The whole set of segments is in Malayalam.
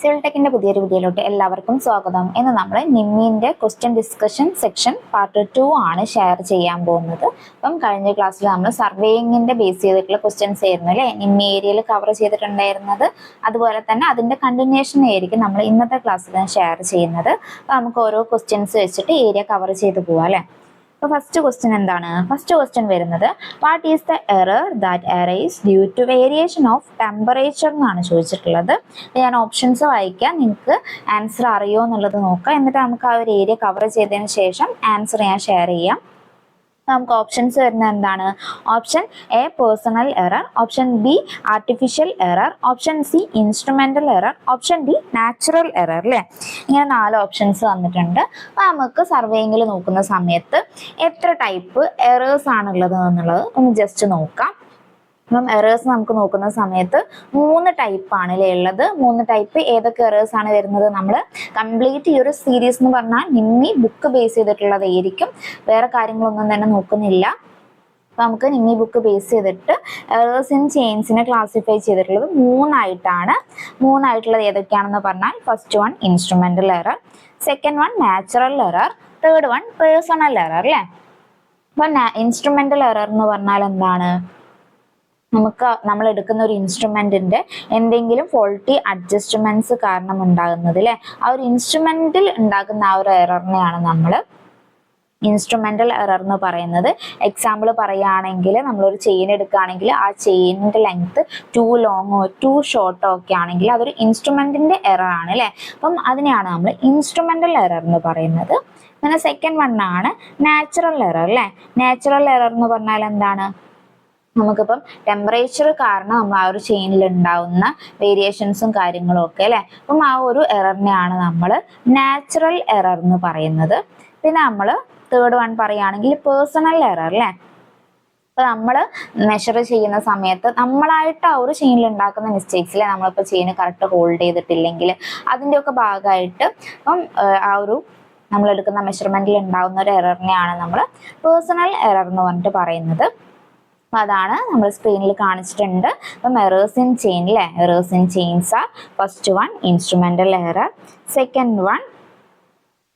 സിവിൽ ടെക്കിന്റെ പുതിയൊരു വീഡിയോയിലോട്ട് എല്ലാവർക്കും സ്വാഗതം. ഇന്ന് നമ്മൾ നിമ്മിന്റെ ക്വസ്റ്റ്യൻ ഡിസ്കഷൻ സെക്ഷൻ പാർട്ട് 2 ആണ് ഷെയർ ചെയ്യാൻ പോകുന്നത്. അപ്പം കഴിഞ്ഞ ക്ലാസ്സിൽ നമ്മൾ സർവേയിങ്ങിന്റെ ബേസ് ചെയ്തിട്ടുള്ള ക്വസ്റ്റ്യൻസ് ആയിരുന്നു അല്ലെ നിമ്മി ഏരിയയിൽ കവർ ചെയ്തിട്ടുണ്ടായിരുന്നത്. അതുപോലെ തന്നെ അതിന്റെ കണ്ടിന്യൂഷൻ ആയിരിക്കും നമ്മൾ ഇന്നത്തെ ക്ലാസ്സിൽ ഷെയർ ചെയ്യുന്നത്. അപ്പൊ നമുക്ക് ഓരോ ക്വസ്റ്റ്യൻസ് വെച്ചിട്ട് ഏരിയ കവർ ചെയ്ത് പോവാം അല്ലെ. അപ്പൊ ഫസ്റ്റ് ക്വസ്റ്റ്യൻ എന്താണ്? ഫസ്റ്റ് ക്വസ്റ്റ്യൻ വരുന്നത് what is the error that arise due to variation of temperature എന്നാണ് ചോദിച്ചിട്ടുള്ളത്. ഞാൻ ഓപ്ഷൻസ് വായിക്കാം, നിങ്ങൾക്ക് ആൻസർ അറിയോ എന്നുള്ളത് നോക്കാം. എന്നിട്ട് നമുക്ക് ആ ഒരു ഏരിയ കവർ ചെയ്തതിന് ശേഷം ആൻസർ ഞാൻ ഷെയർ ചെയ്യാം. നമുക്ക് ഓപ്ഷൻസ് വരുന്നത് എന്താണ്? Option A personal error, option B artificial error, option C instrumental error, option D natural error അല്ലേ. ഇങ്ങനെ 4 ഓപ്ഷൻസ് വന്നിട്ടുണ്ട്. അപ്പൊ നമുക്ക് സർവേയിങ്ങിൽ നോക്കുന്ന സമയത്ത് എത്ര ടൈപ്പ് എറേഴ്സ് ആണുള്ളത് എന്നുള്ളത് ഒന്ന് ജസ്റ്റ് നോക്കാം. അപ്പം എറേഴ്സ് നമുക്ക് നോക്കുന്ന സമയത്ത് 3 ടൈപ്പാണ് അല്ലേ ഉള്ളത്. 3 ടൈപ്പ് ഏതൊക്കെ എറേഴ്സ് ആണ് വരുന്നത്? നമ്മൾ കംപ്ലീറ്റ് ഈ ഒരു സീരീസ് എന്ന് പറഞ്ഞാൽ നിമ്മി ബുക്ക് ബേസ് ചെയ്തിട്ടുള്ളതായിരിക്കും, വേറെ കാര്യങ്ങളൊന്നും തന്നെ നോക്കുന്നില്ല. അപ്പൊ നമുക്ക് നിമ്മി ബുക്ക് ബേസ് ചെയ്തിട്ട് എറേഴ്സ് ഇൻ ചെയിൻസിനെ ക്ലാസിഫൈ ചെയ്തിട്ടുള്ളത് 3 ആയിട്ടാണ്. 3 ആയിട്ടുള്ളത് ഏതൊക്കെയാണെന്ന് പറഞ്ഞാൽ first one instrumental error, second one natural error, third one personal error അല്ലേ. അപ്പൊ ഇൻസ്ട്രുമെന്റൽ എറർ എന്ന് പറഞ്ഞാൽ എന്താണ്? നമ്മൾ എടുക്കുന്ന ഒരു ഇൻസ്ട്രുമെന്റിന്റെ എന്തെങ്കിലും ഫോൾട്ടി അഡ്ജസ്റ്റ്മെന്റ്സ് കാരണം ഉണ്ടാകുന്നത് അല്ലെ, ആ ഒരു ഇൻസ്ട്രുമെന്റിൽ ഉണ്ടാകുന്ന ആ ഒരു എററിനെയാണ് നമ്മൾ ഇൻസ്ട്രുമെന്റൽ എറർ എന്ന് പറയുന്നത്. എക്സാമ്പിൾ പറയുകയാണെങ്കിൽ നമ്മളൊരു ചെയിൻ എടുക്കുകയാണെങ്കിൽ ആ ചെയിനിന്റെ ലെങ്ത് ടു ലോങ്ങോ ടു ഷോർട്ടോ ഒക്കെ ആണെങ്കിൽ അതൊരു ഇൻസ്ട്രുമെന്റിന്റെ എറർ ആണ് അല്ലെ. അപ്പം അതിനെയാണ് നമ്മൾ ഇൻസ്ട്രുമെന്റൽ എറർ എന്ന് പറയുന്നത്. പിന്നെ സെക്കൻഡ് വൺ ആണ് നാച്ചുറൽ എറർ അല്ലെ. നാച്ചുറൽ എറർ എന്ന് പറഞ്ഞാൽ എന്താണ്? നമുക്കിപ്പം ടെമ്പറേച്ചർ കാരണം നമ്മൾ ആ ഒരു ചെയിനിൽ ഉണ്ടാവുന്ന വേരിയേഷൻസും കാര്യങ്ങളും ഒക്കെ അല്ലെ. അപ്പം ആ ഒരു എററിനെയാണ് നമ്മൾ നാച്ചുറൽ എറർ എന്ന് പറയുന്നത്. പിന്നെ നമ്മൾ തേർഡ് വൺ പറയുകയാണെങ്കിൽ പേഴ്സണൽ എറർ അല്ലെ. അപ്പൊ നമ്മൾ മെഷർ ചെയ്യുന്ന സമയത്ത് നമ്മളായിട്ട് ആ ഒരു ചെയിനിൽ ഉണ്ടാക്കുന്ന മിസ്റ്റേക്സിലെ നമ്മളിപ്പോൾ ചെയിൻ കറക്റ്റ് ഹോൾഡ് ചെയ്തിട്ടില്ലെങ്കിൽ അതിൻ്റെയൊക്കെ ഭാഗമായിട്ട് ഇപ്പം ആ ഒരു നമ്മൾ എടുക്കുന്ന മെഷർമെന്റിൽ ഉണ്ടാവുന്ന ഒരു എററിനെയാണ് നമ്മൾ പേഴ്സണൽ എറർ എന്ന് പറഞ്ഞിട്ട് പറയുന്നത്. അതാണ് നമ്മൾ സ്ക്രീനിൽ കാണിച്ചിട്ടുണ്ട്. അപ്പം എറേഴ്സ് ഇൻ ചെയിൻ അല്ലെ. Errors in chains are first one instrumental error, second one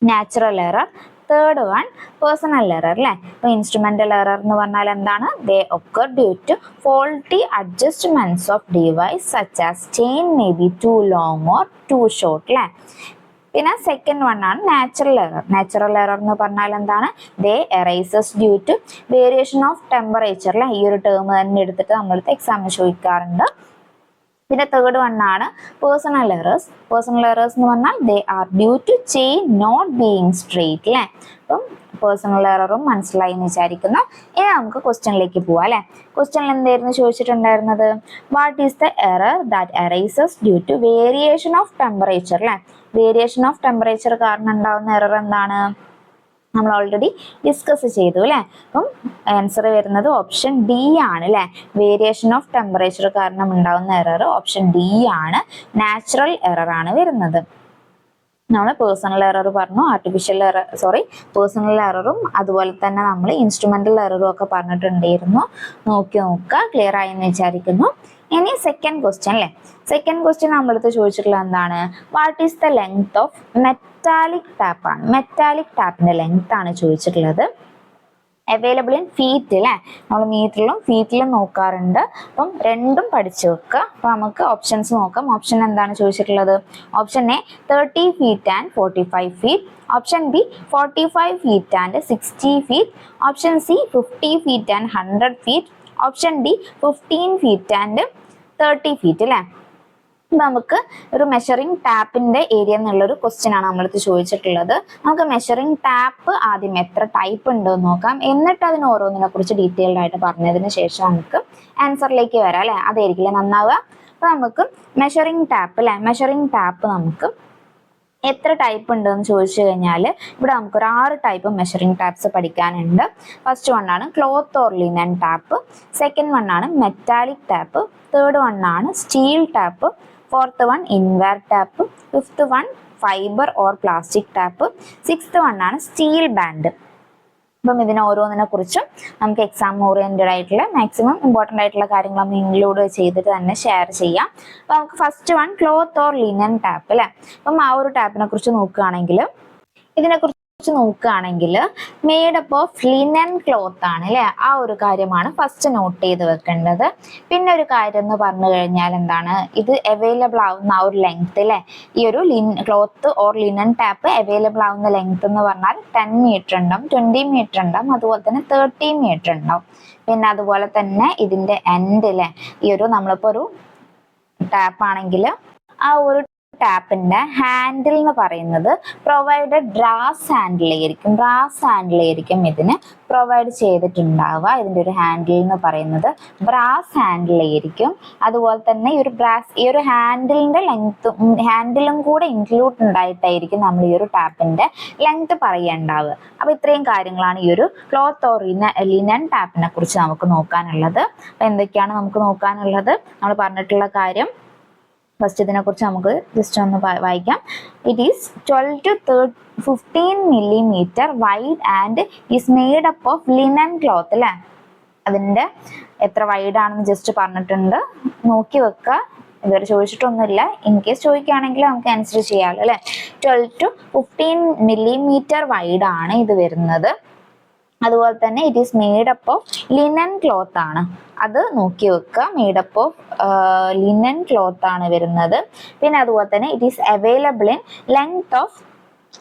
natural error, third one personal error അല്ലെ. അപ്പൊ ഇൻസ്ട്രുമെന്റൽ എറർ എന്ന് പറഞ്ഞാൽ എന്താണ്? They occur due to faulty adjustments of device such as chain may be too long or too short അല്ലെ. പിന്നെ സെക്കൻഡ് വൺ ആണ് നാച്ചുറൽ എറർ. നാച്ചുറൽ എറർ എന്ന് പറഞ്ഞാൽ എന്താണ്? They arises due to variation of temperature അല്ലെ. ഈ ഒരു ടേം തന്നെ എടുത്തിട്ട് നമ്മളടുത്ത് എക്സാമിന് ചോദിക്കാറുണ്ട്. പിന്നെ തേർഡ് വൺ ആണ് പേഴ്സണൽ എറേഴ്സ്. പേഴ്സണൽ എറേഴ്സ് എന്ന് പറഞ്ഞാൽ they are due to chain not being straight അല്ലെ. അപ്പം പേഴ്സണൽ എററും മനസ്സിലായി എന്ന് വിചാരിക്കുന്നു. ഇനി നമുക്ക് ക്വസ്റ്റ്യനിലേക്ക് പോവാം അല്ലെ. ക്വസ്റ്റ്യനിൽ എന്തായിരുന്നു ചോദിച്ചിട്ടുണ്ടായിരുന്നത്? What is the error that arises due to variation of temperature അല്ലെ. വേരിയേഷൻ ഓഫ് ടെമ്പറേച്ചർ കാരണം ഉണ്ടാവുന്ന എറർ എന്താണ്? നമ്മൾ ഓൾറെഡി ഡിസ്കസ് ചെയ്തു അല്ലെ. അപ്പം ആൻസർ വരുന്നത് ഓപ്ഷൻ ഡി ആണ് അല്ലെ. വേരിയേഷൻ ഓഫ് ടെമ്പറേച്ചർ കാരണം ഉണ്ടാവുന്ന എറർ ഓപ്ഷൻ ഡി ആണ്, നാച്ചുറൽ എറർ ആണ് വരുന്നത്. നമ്മൾ പേഴ്സണൽ എറർ പറഞ്ഞു, ആർട്ടിഫിഷ്യൽ എറർ പേഴ്സണൽ എററും അതുപോലെ തന്നെ നമ്മൾ ഇൻസ്ട്രുമെന്റൽ എററും ഒക്കെ പറഞ്ഞിട്ടുണ്ടായിരുന്നു. നോക്കി നോക്കുക, ക്ലിയർ ആയി എന്ന് വിചാരിക്കുന്നു. ഇനി സെക്കൻഡ് ക്വസ്റ്റ്യൻ അല്ലെ. സെക്കൻഡ് ക്വസ്റ്റ്യൻ നമ്മളടുത്ത് ചോദിച്ചിട്ടുള്ളത് എന്താണ്? What is the length of metallic tap ആണ്. മെറ്റാലിക് ടാപ്പിന്റെ ലെങ്ത് ആണ് ചോദിച്ചിട്ടുള്ളത്. അവൈലബിൾ ഇൻ ഫീറ്റ് അല്ലെ. നമ്മൾ മീറ്ററിലും ഫീറ്റിലും നോക്കാറുണ്ട്. അപ്പം രണ്ടും പഠിച്ചു വെക്കുക. അപ്പൊ നമുക്ക് ഓപ്ഷൻസ് നോക്കാം. ഓപ്ഷൻ എന്താണ് ചോദിച്ചിട്ടുള്ളത്? Option A 30 feet and 45 feet, option B 45 feet and 60 feet, option C 50 feet and 100 feet, option D 15 feet and 30 feet അല്ലെ. നമുക്ക് ഒരു മെഷറിംഗ് ടാപ്പിന്റെ ഏരിയ എന്നുള്ളൊരു ക്വസ്റ്റ്യൻ ആണ് നമ്മളടുത്ത് ചോദിച്ചിട്ടുള്ളത്. നമുക്ക് മെഷറിംഗ് ടാപ്പ് ആദ്യം എത്ര ടൈപ്പ് ഉണ്ട് എന്ന് നോക്കാം, എന്നിട്ട് അതിന് ഓരോന്നിനെ കുറിച്ച് ഡീറ്റെയിൽഡ് ആയിട്ട് പറഞ്ഞതിന് ശേഷം നമുക്ക് ആൻസറിലേക്ക് വരാം അല്ലെ. അതായിരിക്കില്ല നന്നാവുക. അപ്പൊ നമുക്ക് മെഷറിംഗ് ടാപ്പ് അല്ലെ. മെഷറിംഗ് ടാപ്പ് നമുക്ക് എത്ര ടൈപ്പ് ഉണ്ട് എന്ന് ചോദിച്ചു കഴിഞ്ഞാൽ ഇവിടെ നമുക്ക് ഒരു 6 ടൈപ്പ് മെഷറിംഗ് ടാപ്സ് പഠിക്കാനുണ്ട്. ഫസ്റ്റ് വൺ ആണ് cloth or linen tape, second one ആണ് മെറ്റാലിക് ടാപ്പ്, തേർഡ് വൺ ആണ് steel tape, fourth one invar tape, fifth one fibre or plastic tape, sixth one ആണ് സ്റ്റീൽ ബാൻഡ്. അപ്പം ഇതിനെ ഓരോന്നിനെ കുറിച്ചും നമുക്ക് എക്സാം ഓറിയന്റഡ് ആയിട്ടുള്ള മാക്സിമം ഇമ്പോർട്ടൻ്റ് ആയിട്ടുള്ള കാര്യങ്ങൾ നമ്മൾ ഇൻക്ലൂഡ് ചെയ്തിട്ട് തന്നെ ഷെയർ ചെയ്യാം. അപ്പം നമുക്ക് first one cloth or linen tap അല്ലേ. അപ്പം ആ ഒരു ടാപ്പിനെ കുറിച്ച് നോക്കുകയാണെങ്കിൽ made up of linen cloth ആണ് അല്ലെ. ആ ഒരു കാര്യമാണ് ഫസ്റ്റ് നോട്ട് ചെയ്ത് വെക്കേണ്ടത്. പിന്നെ ഒരു കാര്യം എന്ന് പറഞ്ഞു കഴിഞ്ഞാൽ എന്താണ്, ഇത് അവൈലബിൾ ആവുന്ന ആ ഒരു ലെങ്ത് അല്ലെ. ഈ ഒരു cloth or linen tap available ആവുന്ന ലെങ്ത് എന്ന് പറഞ്ഞാൽ 10 മീറ്റർ ഉണ്ടാവും, 20 മീറ്റർ ഉണ്ടാവും, അതുപോലെ തന്നെ 30 മീറ്റർ ഉണ്ടാവും. പിന്നെ അതുപോലെ തന്നെ ഇതിന്റെ എൻഡ് അല്ലെ, ഈ ഒരു നമ്മളിപ്പോ ഒരു ടാപ്പ് ആണെങ്കിൽ ആ ഒരു ടാപ്പിന്റെ ഹാൻഡിൽ എന്ന് പറയുന്നത് പ്രൊവൈഡഡ് ബ്രാസ് ഹാൻഡിലായിരിക്കും ഇതിന് പ്രൊവൈഡ് ചെയ്തിട്ടുണ്ടാവുക. ഇതിന്റെ ഒരു ഹാൻഡിൽ എന്ന് പറയുന്നത് ബ്രാസ് ഹാൻഡിലായിരിക്കും. അതുപോലെ തന്നെ ഈ ഒരു ഹാൻഡിലിന്റെ ഹാൻഡിലും കൂടെ ഇൻക്ലൂഡ് ഉണ്ടായിട്ടായിരിക്കും നമ്മൾ ഈ ഒരു ടാപ്പിന്റെ ലെങ്ത് പറയേണ്ടാവുക. അപ്പൊ ഇത്രയും കാര്യങ്ങളാണ് ഈ ഒരു ക്ലോത്ത് ഓർ ലിനൻ ടാപ്പിനെ കുറിച്ച് നമുക്ക് നോക്കാനുള്ളത്. അപ്പൊ എന്തൊക്കെയാണ് നമുക്ക് നോക്കാനുള്ളത്, നമ്മൾ പറഞ്ഞിട്ടുള്ള കാര്യം ഫസ്റ്റ് ഇതിനെ കുറിച്ച് നമുക്ക് ജസ്റ്റ് ഒന്ന് വായിക്കാം. It is 12 to 15 millimeter wide and is made up of linen cloth അല്ലെ. അതിന്റെ എത്ര വൈഡ് ആണെന്ന് ജസ്റ്റ് പറഞ്ഞിട്ടുണ്ട്, നോക്കി വെക്കുക. ഇതുവരെ ചോദിച്ചിട്ടൊന്നുമില്ല, ഇൻ കേസ് ചോദിക്കുകയാണെങ്കിൽ നമുക്ക് ആൻസർ ചെയ്യാമല്ലോ അല്ലെ. 12 to 15 millimeter വൈഡ് ആണ് ഇത് വരുന്നത്. അതുപോലെ തന്നെ it is made up of linen cloth ആണ്, അത് നോക്കി വെക്കുക. Made up of linen cloth ആണ് വരുന്നത്. പിന്നെ അതുപോലെ തന്നെ it is available in length of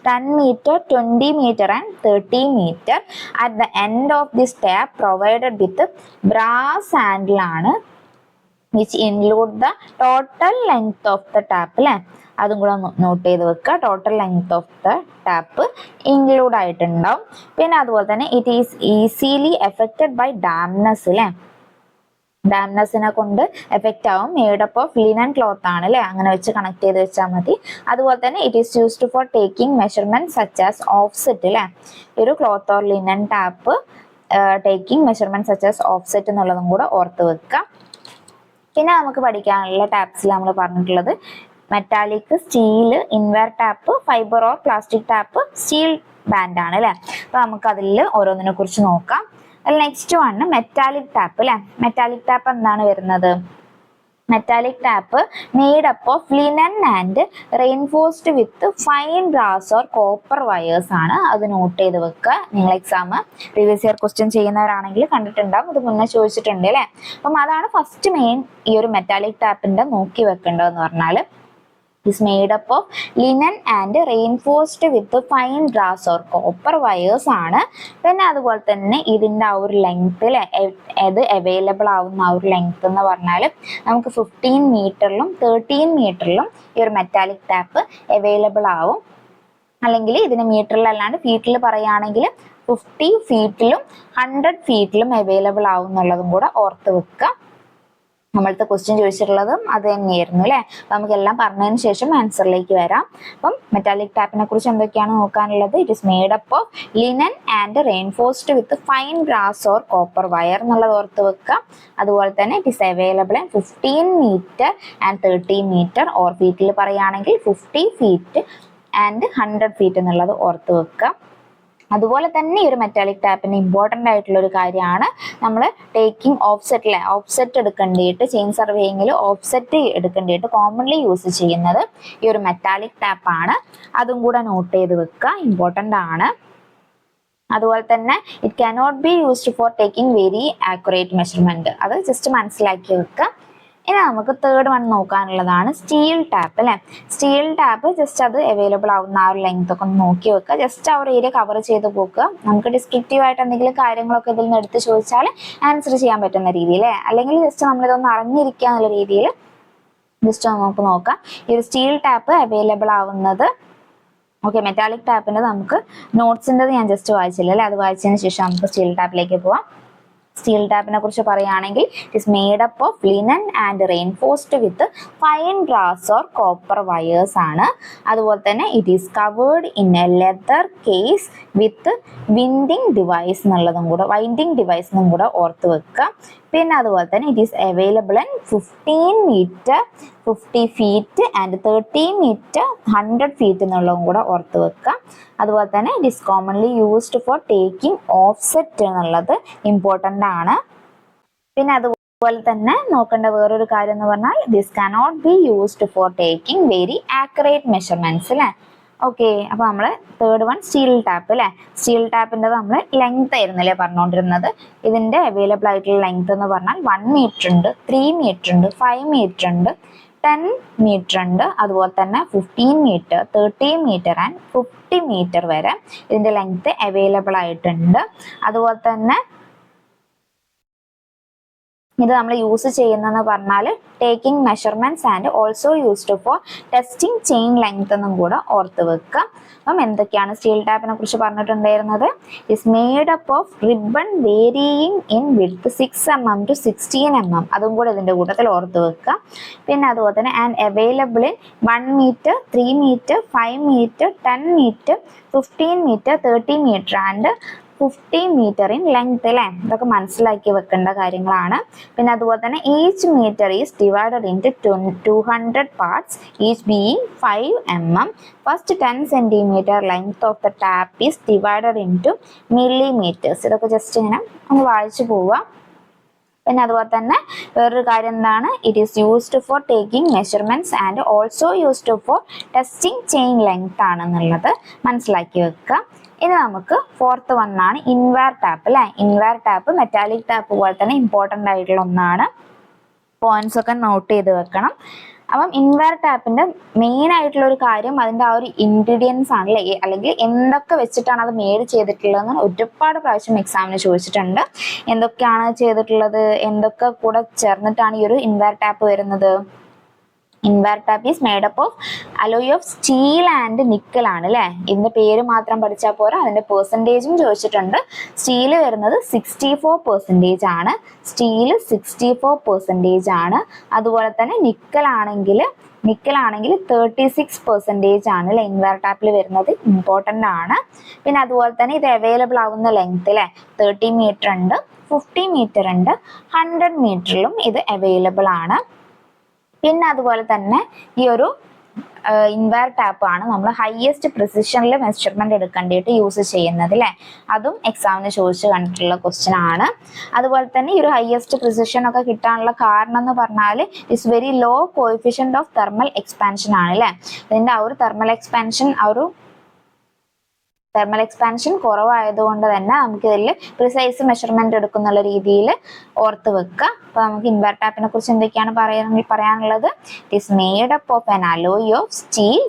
10 meter, 20 meter and 30 meter. At the end of this tab provided with brass handle ആണ്, which include the total length of the tap അല്ലേ. അതും കൂടെ നോട്ട് ചെയ്ത് വെക്കുക. Total length of the tape include ആയിട്ടുണ്ടാവും. പിന്നെ അതുപോലെ തന്നെ it is easily affected by dampness അല്ലേ. ഡാംനെസ്സിനെ കൊണ്ട് എഫക്റ്റ് ആവും. Made up of linen cloth ആണ് അല്ലെ, അങ്ങനെ വെച്ച് കണക്ട് ചെയ്ത് വെച്ചാൽ മതി. അതുപോലെ തന്നെ it is used for taking measurement such as offset അല്ലെ. ഒരു cloth or linen tap taking measurement such as offset എന്നുള്ളതും കൂടെ ഓർത്ത് വെക്കുക. പിന്നെ നമുക്ക് പഠിക്കാനുള്ള ടാപ്സിൽ നമ്മൾ പറഞ്ഞിട്ടുള്ളത് metallic, steel, invar tape, fibre or plastic tape, steel band ആണ് അല്ലെ. അപ്പൊ നമുക്ക് അതിൽ ഓരോന്നിനെ കുറിച്ച് നോക്കാം. നെക്സ്റ്റ് വണ് മെറ്റാലിക് ടാപ്പ് അല്ലെ. മെറ്റാലിക് ടാപ്പ് എന്താണ് വരുന്നത്, metallic tape made up of linen and reinforced with fine brass or copper wires ആണ്. അത് നോട്ട് ചെയ്ത് വെക്കുക. നിങ്ങൾ എക്സാം പ്രീവിയസ് ഇയർ ക്വസ്റ്റ്യൻ ചെയ്യുന്നവരാണെങ്കിൽ കണ്ടിട്ടുണ്ടാവും, ഇത് മുന്നേ ചോദിച്ചിട്ടുണ്ട് അല്ലെ. അപ്പം അതാണ് ഫസ്റ്റ് മെയിൻ ഈ ഒരു മെറ്റാലിക് ടാപ്പിന്റെ നോക്കി വെക്കേണ്ടതെന്ന് പറഞ്ഞാൽ is made up of linen and reinforced with fine brass or copper wires ആണ്. പിന്നെ അതുപോലെ തന്നെ ഇതിൻ്റെ ആ ഒരു ലെങ്ത്തിൽ അത് അവൈലബിൾ ആവുന്ന ആ ഒരു ലെങ്ത് എന്ന് പറഞ്ഞാൽ നമുക്ക് 15 മീറ്ററിലും 13 മീറ്ററിലും ഈ ഒരു മെറ്റാലിക് ടാപ്പ് അവൈലബിൾ ആവും. അല്ലെങ്കിൽ ഇതിന് മീറ്ററിൽ അല്ലാണ്ട് ഫീറ്റിൽ പറയുകയാണെങ്കിൽ 50 ഫീറ്റിലും 100 ഫീറ്റിലും അവൈലബിൾ ആവും എന്നുള്ളതും കൂടെ ഓർത്ത് വെക്കുക. നമ്മളത്തെ ക്വസ്റ്റ്യൻ ചോദിച്ചിട്ടുള്ളതും അത് തന്നെയായിരുന്നു അല്ലെ. അപ്പൊ നമുക്കെല്ലാം പറഞ്ഞതിന് ശേഷം ആൻസറിലേക്ക് വരാം. അപ്പം മെറ്റാലിക് ടാപ്പിനെ കുറിച്ച് എന്തൊക്കെയാണ് നോക്കാനുള്ളത്, it is made up of linen and reinforced with fine brass or copper wire എന്നുള്ളത് ഓർത്ത് വെക്കുക. അതുപോലെ തന്നെ it is available in 15 metre and 30 metre or ഫീറ്റിൽ പറയുകയാണെങ്കിൽ 50 ഫീറ്റ് ആൻഡ് 100 ഫീറ്റ് എന്നുള്ളത് ഓർത്ത് വെക്കുക. അതുപോലെ തന്നെ ഈ ഒരു മെറ്റാലിക് ടാപ്പിന് ഇമ്പോർട്ടൻ്റ് ആയിട്ടുള്ള ഒരു കാര്യമാണ് നമ്മൾ ടേക്കിംഗ് ഓഫ്സെറ്റ് അല്ലെ. ഓഫ്സെറ്റ് എടുക്കേണ്ടിയിട്ട് ചെയിൻ സർവേയിങ്ങിൽ ഓഫ്സെറ്റ് എടുക്കേണ്ടിയിട്ട് കോമൺലി യൂസ് ചെയ്യുന്നത് ഈ ഒരു മെറ്റാലിക് ടാപ്പാണ്. അതും കൂടെ നോട്ട് ചെയ്ത് വെക്കുക, ഇമ്പോർട്ടൻ്റ് ആണ്. അതുപോലെ തന്നെ it cannot be used for taking very accurate measurement, അത് ജസ്റ്റ് മനസ്സിലാക്കി വെക്കുക. ഇനി നമുക്ക് തേർഡ് വൺ നോക്കാനുള്ളതാണ് സ്റ്റീൽ ടാപ്പ് അല്ലെ. സ്റ്റീൽ ടാപ്പ് ജസ്റ്റ് അത് അവൈലബിൾ ആവുന്ന ആ ഒരു ലെങ്ത് ഒക്കെ ഒന്ന് നോക്കി വെക്കുക. ജസ്റ്റ് ആ ഒരു ഏരിയ കവർ ചെയ്ത് പോക്കുക. നമുക്ക് ഡിസ്ക്രിപ്റ്റീവ് ആയിട്ട് എന്തെങ്കിലും കാര്യങ്ങളൊക്കെ ഇതിൽ നിന്ന് എടുത്ത് ചോദിച്ചാൽ ആൻസർ ചെയ്യാൻ പറ്റുന്ന രീതിയിൽ, അല്ലെങ്കിൽ ജസ്റ്റ് നമ്മളിതൊന്ന് അറിഞ്ഞിരിക്കുക എന്നുള്ള രീതിയിൽ ജസ്റ്റ് നമുക്ക് നോക്കാം. ഈ ഒരു സ്റ്റീൽ ടാപ്പ് അവൈലബിൾ ആവുന്നത് ഓക്കെ. മെറ്റാലിക് ടാപ്പിൻ്റെ നമുക്ക് നോട്ട്സിൻ്റെ ഞാൻ ജസ്റ്റ് വായിച്ചില്ല അല്ലെ, അത് വായിച്ചതിന് ശേഷം നമുക്ക് സ്റ്റീൽ ടാപ്പിലേക്ക് പോവാം. സ്റ്റീൽ ടാപ്പിനെ കുറിച്ച് പറയുകയാണെങ്കിൽ it is made up of linen and reinforced with fine brass or copper wires ആണ്. അതുപോലെ തന്നെ it is covered in a leather case with winding device എന്നുള്ളതും കൂടെ ഓർത്ത് വെക്കുക. പിന്നെ അതുപോലെ തന്നെ it is available in 15 metre 50 feet and 30 metre 100 feet എന്നുള്ളതും കൂടെ ഓർത്ത് വെക്കുക. അതുപോലെ തന്നെ it is commonly used for taking offset എന്നുള്ളത് ഇമ്പോർട്ടൻ്റ് ആണ്. പിന്നെ അതുപോലെ തന്നെ നോക്കേണ്ട വേറൊരു കാര്യം എന്ന് പറഞ്ഞാൽ this cannot be used for taking very accurate measurements അല്ലേ. ഓക്കെ, അപ്പൊ നമ്മള് തേർഡ് വൺ സ്റ്റീൽ ടാപ്പ് അല്ലെ. സ്റ്റീൽ ടാപ്പിന്റെ നമ്മൾ ലെങ്ത് ആയിരുന്നല്ലേ പറഞ്ഞുകൊണ്ടിരുന്നത്. ഇതിന്റെ അവൈലബിൾ ആയിട്ടുള്ള ലെങ്ത് എന്ന് പറഞ്ഞാൽ 1 മീറ്റർ ഉണ്ട്, 3 മീറ്റർ ഉണ്ട്, 5 മീറ്റർ ഉണ്ട്, 10 മീറ്റർ ഉണ്ട്, അതുപോലെ തന്നെ 15 മീറ്റർ, 30 മീറ്റർ ആൻഡ് 50 മീറ്റർ വരെ ഇതിന്റെ ലെങ്ത് അവൈലബിൾ ആയിട്ടുണ്ട്. അതുപോലെ തന്നെ ഇത് നമ്മൾ യൂസ് ചെയ്യുന്നതെന്ന് പറഞ്ഞാൽ taking measurements and also used for testing chain length എന്നും കൂടെ ഓർത്ത് വെക്കുക. അപ്പം എന്തൊക്കെയാണ് സ്റ്റീൽ ടാപ്പിനെ കുറിച്ച് പറഞ്ഞിട്ടുണ്ടായിരുന്നത്? Is made up of ribbon varying in width 6 mm to 16 mm, അതും കൂടെ ഇതിന്റെ കൂട്ടത്തിൽ ഓർത്ത് വെക്കുക. പിന്നെ അതുപോലെ തന്നെ and available in 1 metre, 3 metre, 5 metre, 10 metre, 15 metre, 30 metre and 50 metre in length അല്ലേ. ഇതൊക്കെ മനസ്സിലാക്കി വെക്കേണ്ട കാര്യങ്ങളാണ്. പിന്നെ അതുപോലെ തന്നെ each metre is divided in 200 parts, each being 5 mm. First 10 centimetre length of the tape is divided in millimeters. ഇതൊക്കെ ജസ്റ്റ് ഇങ്ങനെ ഒന്ന് വായിച്ചു പോവുക. പിന്നെ അതുപോലെ തന്നെ വേറൊരു കാര്യം എന്താണ്? It is used for taking measurements and also used for testing chain length ആണെന്നുള്ളത് മനസ്സിലാക്കി വെക്കുക. ഇനി നമുക്ക് ഫോർത്ത് വൺ ആണ് ഇൻവെർ ടാപ്പ് അല്ലെ. ഇൻവെർ ടാപ്പ് മെറ്റാലിക് ടാപ്പ് പോലെ തന്നെ ഇമ്പോർട്ടൻ്റ് ആയിട്ടുള്ള ഒന്നാണ്. പോയിന്റ്സ് ഒക്കെ നോട്ട് ചെയ്ത് വെക്കണം. അപ്പം ഇൻവെർ ടാപ്പിന്റെ മെയിൻ ആയിട്ടുള്ള ഒരു കാര്യം അതിന്റെ ആ ഒരു ഇൻഗ്രീഡിയൻസ് ആണല്ലേ, അല്ലെങ്കിൽ എന്തൊക്കെ വെച്ചിട്ടാണ് അത് മെയ്ഡ് ചെയ്തിട്ടുള്ളതെന്ന് ഒരുപാട് പ്രാവശ്യം എക്സാമിന് ചോദിച്ചിട്ടുണ്ട്. എന്തൊക്കെയാണ് ചെയ്തിട്ടുള്ളത്, എന്തൊക്കെ കൂടെ ചേർന്നിട്ടാണ് ഈ ഒരു ഇൻവെർ ടാപ്പ് വരുന്നത്? Invar tape is made up of alloy of steel and nickel ആണ് അല്ലെ. ഇതിന്റെ പേര് മാത്രം പഠിച്ചാൽ പോരാ, അതിന്റെ പെർസെൻറ്റേജും ചോദിച്ചിട്ടുണ്ട്. സ്റ്റീല് വരുന്നത് 64% ആണ്. സ്റ്റീല് 64% ആണ്. അതുപോലെ തന്നെ നിക്കൽ ആണെങ്കിൽ 36% ആണ് അല്ലെ ഇൻവെർ ടാപ്പിൽ വരുന്നത്. ഇമ്പോർട്ടൻ്റ് ആണ്. പിന്നെ അതുപോലെ തന്നെ ഇത് അവൈലബിൾ ആവുന്ന ലെങ്ത് അല്ലെ 30 മീറ്റർ ഉണ്ട്, 50 മീറ്റർ ഉണ്ട്, 100 മീറ്ററിലും ഇത് അവൈലബിൾ ആണ്. പിന്നെ അതുപോലെ തന്നെ ഈ ഒരു ഇൻവെർ ടാപ്പ് ആണ് നമ്മൾ ഹയസ്റ്റ് പ്രിസിഷനിൽ മെഷർമെന്റ് എടുക്കേണ്ടിയിട്ട് യൂസ് ചെയ്യുന്നത് അല്ലെ. അതും എക്സാമിന് ചോദിച്ചു കണ്ടിട്ടുള്ള ക്വസ്റ്റ്യൻ ആണ്. അതുപോലെ തന്നെ ഈ ഒരു ഹയസ്റ്റ് പ്രിസിഷൻ ഒക്കെ കിട്ടാനുള്ള കാരണം എന്ന് പറഞ്ഞാൽ it's very low coefficient of thermal expansion ആണ് അല്ലെ. ഇതിന്റെ ആ ഒരു തെർമൽ എക്സ്പാൻഷൻ കുറവായതുകൊണ്ട് തന്നെ നമുക്ക് ഇതിൽ പ്രിസൈസ് മെഷർമെന്റ് എടുക്കുന്ന രീതിയിൽ ഓർത്ത് വെക്കുക. അപ്പൊ നമുക്ക് ഇൻവെർ ടാപ്പിനെ കുറിച്ച് എന്തൊക്കെയാണ് പറയാനുള്ളത്? It is made up of an alloy of steel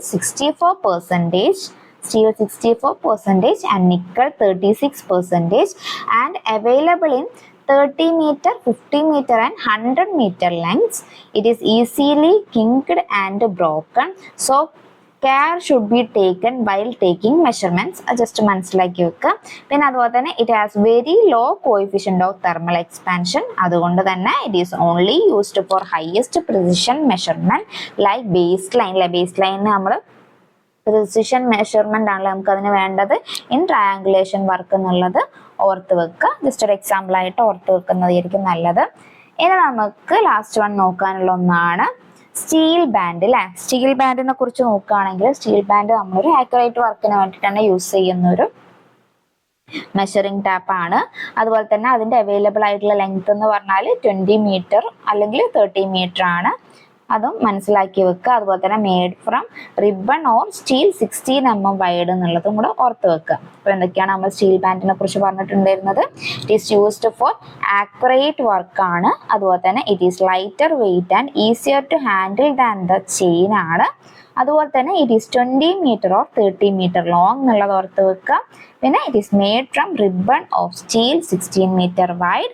64% and nickel 36% and available in 30 meter, 50 meter and 100 meter lengths. It is easily kinked and broken. So care should be taken while taking measurements. Just മനസ്സിലാക്കി വെക്കുക. പിന്നെ അതുപോലെ തന്നെ it has very low coefficient of thermal expansion. അതുകൊണ്ട് തന്നെ it is only used for highest precision measurement like baseline. baseline നമ്മൾ പ്രിസിഷൻ മെഷർമെന്റ് ആണല്ലോ നമുക്ക് അതിന് വേണ്ടത്. ഇൻ ട്രയാങ്കുലേഷൻ വർക്ക് എന്നുള്ളത് ഓർത്ത് വെക്കുക. ജസ്റ്റ് ഒരു എക്സാമ്പിൾ ആയിട്ട് ഓർത്ത് വെക്കുന്നതായിരിക്കും നല്ലത്. ഇനി നമുക്ക് ലാസ്റ്റ് വൺ നോക്കാനുള്ള ഒന്നാണ് സ്റ്റീൽ ബാൻഡ് അല്ലെ. സ്റ്റീൽ ബാൻഡിനെ കുറിച്ച് നോക്കുകയാണെങ്കിൽ സ്റ്റീൽ ബാൻഡ് നമ്മളൊരു ആക്യുറേറ്റ് വർക്കിന് വേണ്ടിയിട്ടാണ് യൂസ് ചെയ്യുന്ന ഒരു മെഷറിംഗ് ടാപ്പ് ആണ്. അതുപോലെ തന്നെ അതിന്റെ അവൈലബിൾ ആയിട്ടുള്ള ലെങ്ത് എന്ന് പറഞ്ഞാൽ 20 മീറ്റർ അല്ലെങ്കിൽ 30 മീറ്റർ ആണ്. അതും മനസ്സിലാക്കി വെക്കുക. അതുപോലെ തന്നെ made from ribbon or steel 16 mm wide എന്നുള്ളതും കൂടെ ഓർത്ത് വെക്കുക. അപ്പൊ എന്തൊക്കെയാണ് നമ്മൾ സ്റ്റീൽ ബാൻഡിനെ കുറിച്ച് പറഞ്ഞിട്ടുണ്ടായിരുന്നത്? It is used for accurate work ആണ്. അതുപോലെ തന്നെ it is lighter weight and easier to handle than the chain ആണ്. അതുപോലെ തന്നെ it is 20 metre or 30 metre long എന്നുള്ളത് ഓർത്ത് വെക്കുക. പിന്നെ it is made from ribbon of steel 16 metre wide.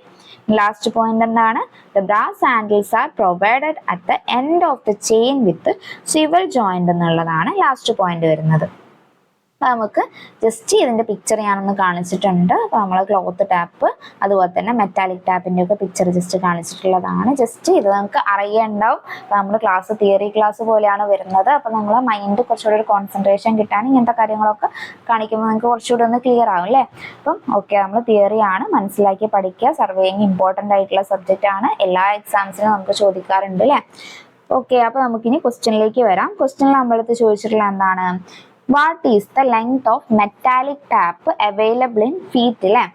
Last point എന്താണ്? The brass handles are provided at the end of the chain with swivel joint എന്നുള്ളതാണ് ലാസ്റ്റ് പോയിന്റ് വരുന്നത്. അപ്പോൾ നമുക്ക് ജസ്റ്റ് ഇതിന്റെ പിക്ചർ ഞാനൊന്ന് കാണിച്ചിട്ടുണ്ട്. അപ്പോൾ നമ്മൾ ക്ലോത്ത് ടാപ്പ് അതുപോലെ തന്നെ മെറ്റാലിക് ടാപ്പിന്റെ ഒക്കെ പിക്ചർ ജസ്റ്റ് കാണിച്ചിട്ടുള്ളതാണ്. ജസ്റ്റ് ഇത് നമുക്ക് അറിയുണ്ടാവും. അപ്പോൾ നമ്മൾ ക്ലാസ് തിയറി ക്ലാസ് പോലെയാണ് വരുന്നത്. അപ്പോൾ നമ്മളെ മൈൻഡ് കുറച്ചുകൂടി ഒരു കോൺസെൻട്രേഷൻ കിട്ടാൻ ഇങ്ങനത്തെ കാര്യങ്ങളൊക്കെ കാണിക്കുമ്പോൾ നിങ്ങൾക്ക് കുറച്ചുകൂടി ഒന്ന് ക്ലിയർ ആവും അല്ലേ. അപ്പം ഓക്കെ, നമ്മൾ തിയറിയാണ് മനസ്സിലാക്കി പഠിക്കുക. സർവേയിങ് ഇമ്പോർട്ടൻ്റ് ആയിട്ടുള്ള സബ്ജക്റ്റ് ആണ്. എല്ലാ എക്സാംസിനും നമുക്ക് ചോദിക്കാറുണ്ട് അല്ലേ. ഓക്കെ, അപ്പൊ നമുക്കിനി ക്വസ്റ്റ്യനിലേക്ക് വരാം. ക്വസ്റ്റ്യനിൽ നമ്മളടുത്ത് ചോദിച്ചിട്ടുള്ള എന്താണ്, what is the length of metallic tap available in feet അല്ലേ.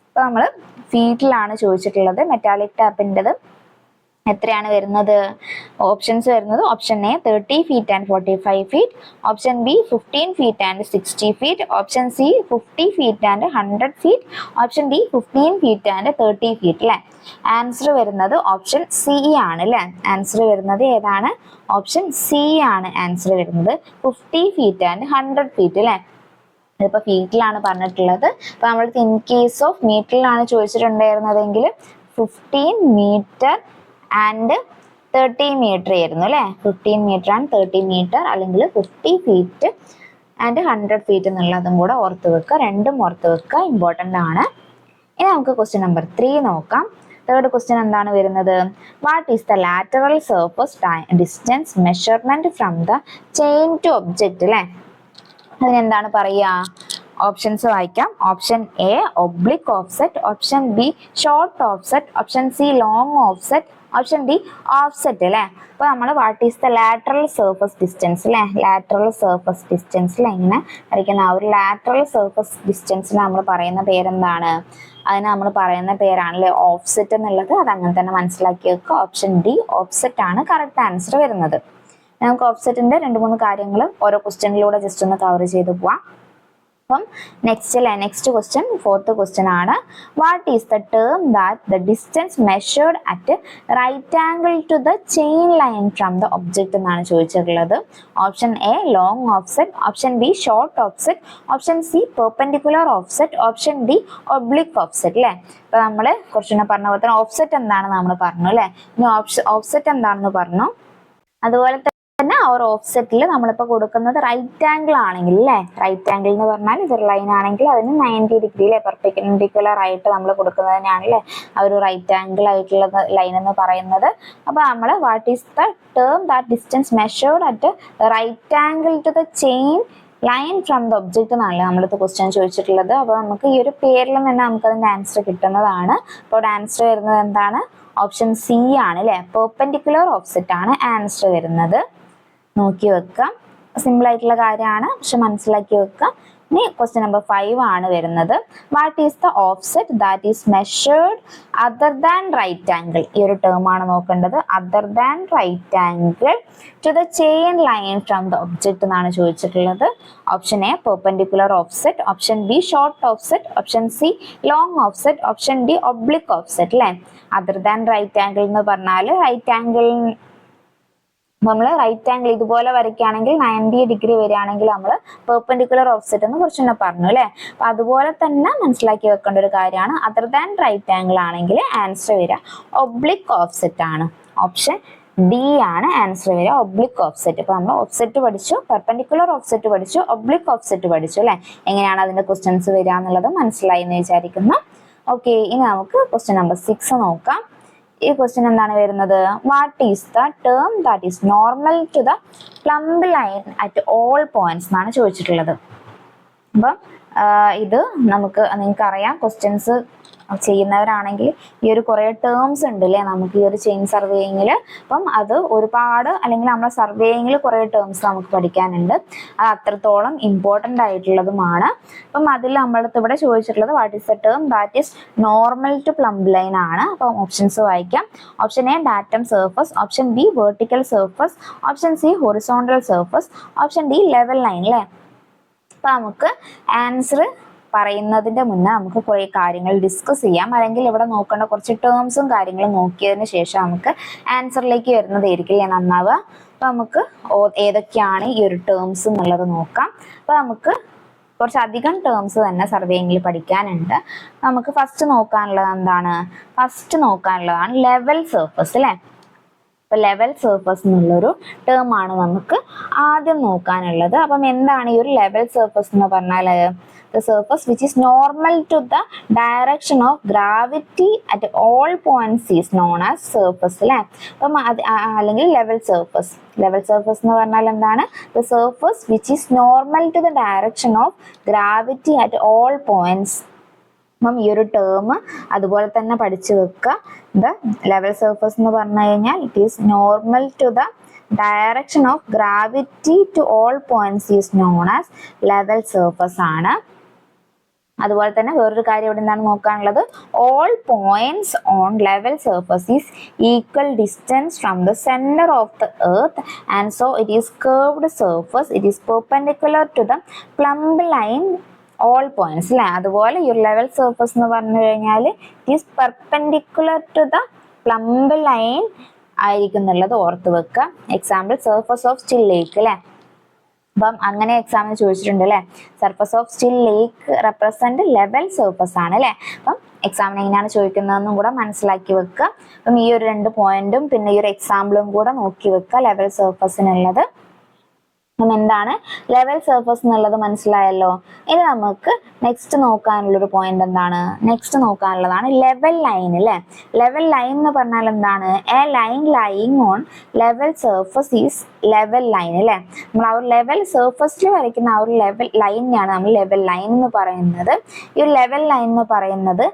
അപ്പൊ നമ്മൾ ഫീറ്റിലാണ് ചോദിച്ചിട്ടുള്ളത്. മെറ്റാലിക് ടാപ്പിൻ്റെത് എത്രയാണ് വരുന്നത്? ഓപ്ഷൻസ് വരുന്നത് option A 30 feet and 45 feet, option B 15 feet and 60 feet, option C 50 feet and 100 feet, option D 15 feet and 30 feet അല്ലേ. ആൻസർ വരുന്നത് ഓപ്ഷൻ സി ആണ് അല്ലേ. ആൻസർ വരുന്നത് ഏതാണ്? ഓപ്ഷൻ സി ആണ് ആൻസർ വരുന്നത്. 50 ഫീറ്റ് ആൻഡ് 100 ഫീറ്റ് അല്ലേ. ഇതിപ്പോൾ ഫീറ്റിലാണ് പറഞ്ഞിട്ടുള്ളത്. അപ്പോൾ നമ്മൾ ഇൻ കേസ് ഓഫ് മീറ്ററിലാണ് ചോദിച്ചിട്ടുണ്ടായിരുന്നതെങ്കിൽ 15 മീറ്റർ ആൻഡ് 30 മീറ്റർ ആയിരുന്നു അല്ലേ. 15 മീറ്റർ ആൻഡ് 30 മീറ്റർ, അല്ലെങ്കിൽ 50 ഫീറ്റ് ആൻഡ് 100 ഫീറ്റ് എന്നുള്ളതും കൂടെ ഓർത്ത് വെക്കുക. രണ്ടും ഓർത്ത് വെക്കുക, ഇമ്പോർട്ടൻ്റ് ആണ്. ഇനി നമുക്ക് ക്വസ്റ്റ്യൻ നമ്പർ 3 നോക്കാം. തേർഡ് ക്വസ്റ്റ്യൻ എന്താണ് വരുന്നത്? What is the lateral surface distance measurement from the chain to object അല്ലേ. അതിനെന്താണ് പറയുക? ഓപ്ഷൻസ് വായിക്കാം. Option A oblique offset, option B short offset, option C long offset, option D offset അല്ലേ. അപ്പോൾ നമ്മൾ what is the lateral surface distance അല്ലേ. ലാറ്ററൽ സർഫസ് ഡിസ്റ്റൻസിൽ എങ്ങനെ വരയ്ക്കുന്ന ആ ഒരു ലാറ്ററൽ സർഫസ് ഡിസ്റ്റൻസിന് നമ്മൾ പറയുന്ന പേരെന്താണ്? അതിന് നമ്മൾ പറയുന്ന പേരാണല്ലേ ഓഫ്സെറ്റ് എന്നുള്ളത്. അത് അങ്ങനെ തന്നെ മനസ്സിലാക്കി വെക്കുക. ഓപ്ഷൻ ഡി ഓഫ്സെറ്റ് ആണ് കറക്റ്റ് ആൻസർ വരുന്നത്. നമുക്ക് ഓഫ്സെറ്റിന്റെ 2-3 കാര്യങ്ങൾ ഓരോ ക്വസ്റ്റ്യനിലൂടെ ജസ്റ്റ് ഒന്ന് കവർ ചെയ്ത് പോവാം. അപ്പം നെക്സ്റ്റ് ക്വസ്റ്റ്യൻ, ഫോർത്ത് ക്വസ്റ്റ്യൻ ആണ്. What is the term that the distance measured at right angle to the chain line from the object എന്നാണ് ചോദിച്ചിട്ടുള്ളത്. Option A long offset, option B short offset, option C perpendicular offset, option D oblique offset അല്ലേ. ഇപ്പൊ നമ്മൾ കുറച്ചുകൂടെ പറഞ്ഞ പോലെ തന്നെ ഓഫ്സെറ്റ് എന്താണെന്ന് നമ്മൾ പറഞ്ഞു അല്ലേ. ഇനി ഓഫ്സെറ്റ് എന്താണെന്ന് പറഞ്ഞു. അതുപോലെ തന്നെ ആ ഒരു ഓഫ്സെറ്റിൽ നമ്മളിപ്പോൾ കൊടുക്കുന്നത് റൈറ്റ് ആംഗിൾ ആണെങ്കിൽ അല്ലേ. റൈറ്റ് ആംഗിൾ എന്ന് പറഞ്ഞാൽ ഇതൊരു ലൈൻ ആണെങ്കിൽ അതിന് 90 ഡിഗ്രി അല്ലേ പെർപെൻഡിക്കുലർ ആയിട്ട് നമ്മൾ കൊടുക്കുന്നതിനാണല്ലേ ആ ഒരു റൈറ്റ് ആംഗിൾ ആയിട്ടുള്ള ലൈൻ എന്ന് പറയുന്നത്. അപ്പോൾ നമ്മൾ what is the term that distance measured at right angle to the chain line from the object എന്നാണല്ലേ നമ്മളിത് ക്വസ്റ്റ്യൻ ചോദിച്ചിട്ടുള്ളത്. അപ്പോൾ നമുക്ക് ഈ ഒരു പേരിൽ തന്നെ നമുക്ക് അതിൻ്റെ ആൻസർ കിട്ടുന്നതാണ്. അപ്പോൾ ആൻസർ വരുന്നത് എന്താണ്? ഓപ്ഷൻ സി ആണ് അല്ലേ. പെർപെൻഡിക്കുലർ ഓഫ്സെറ്റ് ആണ് ആൻസർ വരുന്നത്. നോക്കി വെക്കാം. സിമ്പിൾ ആയിട്ടുള്ള കാര്യമാണ്, പക്ഷെ മനസ്സിലാക്കി വെക്കാം. ഇനി ക്വസ്റ്റ്യൻ നമ്പർ 5 ആണ് വരുന്നത്. What is the offset that is measured other than right angle. ഈ ഒരു ടേം ആണ് നോക്കേണ്ടത്. Other than right angle to the chain line from the object എന്നാണ് ചോദിച്ചിട്ടുള്ളത്. Option A perpendicular offset, option B short offset, option C long offset, option D oblique offset അല്ലേ. അതർ ദാൻ റൈറ്റ് ആംഗിൾ എന്ന് പറഞ്ഞാൽ റൈറ്റ് ആംഗിൾ നമ്മൾ റൈറ്റ് ആംഗിൾ ഇതുപോലെ വരയ്ക്കുകയാണെങ്കിൽ 90 ഡിഗ്രി വരികയാണെങ്കിൽ നമ്മൾ പെർപെൻഡിക്കുലർ ഓഫ്സെറ്റ് എന്ന് കുറച്ചൊന്ന് പറഞ്ഞു അല്ലേ. അപ്പൊ അതുപോലെ തന്നെ മനസ്സിലാക്കി വെക്കേണ്ട ഒരു കാര്യമാണ്. അതർ ദാൻ റൈറ്റ് ആംഗിൾ ആണെങ്കിൽ ആൻസർ വരിക ഒബ്ലിക് ഓഫ്സെറ്റ് ആണ്. ഓപ്ഷൻ ഡി ആണ് ആൻസർ വരിക ഒബ്ലിക് ഓഫ്സെറ്റ്. ഇപ്പൊ നമ്മൾ ഓഫ്സെറ്റ് പഠിച്ചു, പെർപെൻഡിക്കുലർ ഓഫ്സെറ്റ് പഠിച്ചു, ഒബ്ലിക് ഓഫ്സെറ്റ് പഠിച്ചു അല്ലെ. എങ്ങനെയാണ് അതിന്റെ ക്വസ്റ്റ്യൻസ് വരിക എന്നുള്ളത് മനസ്സിലായി എന്ന് വിചാരിക്കുന്നു. ഓക്കെ, ഇനി നമുക്ക് ക്വസ്റ്റ്യൻ നമ്പർ 6 നോക്കാം. ഈ ക്വസ്റ്റ്യൻ എന്താണ് വരുന്നത്? What is the term that is normal to the plumb line at all points എന്നാണ് ചോദിച്ചിട്ടുള്ളത്. അപ്പം ഇത് നിങ്ങൾക്ക് അറിയാം, ക്വസ്റ്റ്യൻസ് ചെയ്യുന്നവരാണെങ്കിൽ ഈ ഒരു കുറേ ടേംസ് ഉണ്ട് അല്ലേ നമുക്ക് ഈ ഒരു ചെയിൻ സർവേയിങ്ങിൽ. അപ്പം അത് ഒരുപാട്, അല്ലെങ്കിൽ നമ്മുടെ സർവേയിങ്ങിൽ കുറേ ടേംസ് നമുക്ക് പഠിക്കാനുണ്ട്. അത് അത്രത്തോളം ഇമ്പോർട്ടൻ്റ് ആയിട്ടുള്ളതുമാണ്. അപ്പം അതിൽ നമ്മളടുത്ത് ഇവിടെ ചോദിച്ചിട്ടുള്ളത് what is the term that is normal to plumb line ആണ്. അപ്പം ഓപ്ഷൻസ് വായിക്കാം. Option A datum surface, option B vertical surface, option C horizontal surface, option D level line അല്ലേ. അപ്പം നമുക്ക് ആൻസർ പറയുന്നതിന്റെ മുന്നേ നമുക്ക് കുറേ കാര്യങ്ങൾ ഡിസ്കസ് ചെയ്യാം. അല്ലെങ്കിൽ ഇവിടെ നോക്കേണ്ട കുറച്ച് ടേംസും കാര്യങ്ങളും നോക്കിയതിന് ശേഷം നമുക്ക് ആൻസറിലേക്ക് വരുന്നതായിരിക്കില്ലേ നന്നാവുക. അപ്പൊ നമുക്ക് ഏതൊക്കെയാണ് ഈ ഒരു ടേംസ് എന്നുള്ളത് നോക്കാം. അപ്പൊ നമുക്ക് കുറച്ചധികം ടേംസ് തന്നെ സർവേയിങ്ങിൽ പഠിക്കാനുണ്ട്. നമുക്ക് ഫസ്റ്റ് നോക്കാനുള്ളതാണ് ലെവൽ സർഫസ് അല്ലേ. അപ്പൊ ലെവൽ സർഫസ് എന്നുള്ളൊരു ടേം ആണ് നമുക്ക് ആദ്യം നോക്കാനുള്ളത്. അപ്പം എന്താണ് ഈ ഒരു ലെവൽ സർഫസ് എന്ന് പറഞ്ഞാൽ? The surface which is normal to the direction of gravity at all points is known as surface അല്ലേ. അപ്പം അല്ലെങ്കിൽ ലെവൽ സർഫസ് എന്ന് പറഞ്ഞാൽ എന്താണ്? The surface which is normal to the direction of gravity at all points. അപ്പം ഈ ഒരു ടേം അതുപോലെ തന്നെ പഠിച്ചു വെക്കുക. ദ ലെവൽ സർഫസ് എന്ന് പറഞ്ഞു കഴിഞ്ഞാൽ it is normal to the direction of gravity to all points is known as level surface ആണ്. അതുപോലെ തന്നെ വേറൊരു കാര്യം ഇവിടെ എന്താണ് നോക്കാനുള്ളത്, all points on level surface is equal distance from the centre of the earth and so it is curved surface, it is perpendicular to the plumb line all points അല്ലെ. അതുപോലെ ഈ ഒരു ലെവൽ സർഫസ് എന്ന് പറഞ്ഞു കഴിഞ്ഞാൽ it is perpendicular to the plumb line ആയിരിക്കും എന്നുള്ളത് ഓർത്ത് വെക്കുക. എക്സാമ്പിൾ സർഫസ് ഓഫ് സ്റ്റിൽ ലേക്ക് അല്ലെ. അപ്പം അങ്ങനെ എക്സാമിന് ചോദിച്ചിട്ടുണ്ട് അല്ലെ. Surface of still lake represent level surface ആണ് അല്ലെ. അപ്പം എക്സാമിന് എങ്ങനെയാണ് ചോദിക്കുന്നതെന്നും കൂടെ മനസ്സിലാക്കി വെക്കുക. അപ്പം ഈ ഒരു 2 പോയിന്റും പിന്നെ ഈ ഒരു എക്സാമ്പിളും കൂടെ നോക്കി വെക്കുക ലെവൽ സർഫസിനുള്ളത്. എന്താണ് ലെവൽ സർഫസ് എന്നുള്ളത് മനസ്സിലായല്ലോ. ഇനി നമുക്ക് നെക്സ്റ്റ് നോക്കാനുള്ളൊരു പോയിന്റ് എന്താണ്, നെക്സ്റ്റ് നോക്കാനുള്ളതാണ് ലെവൽ ലൈൻ അല്ലെ. ലെവൽ ലൈൻ എന്ന് പറഞ്ഞാൽ എന്താണ്, A line lying on level surface is level line അല്ലെ. നമ്മൾ ആ ഒരു ലെവൽ സർഫസിൽ വരയ്ക്കുന്ന ആ ഒരു ലെവൽ ലൈനെയാണ് നമ്മൾ ലെവൽ ലൈൻ എന്ന് പറയുന്നത്. ഈ ഒരു ലെവൽ ലൈൻ എന്ന് പറയുന്നത്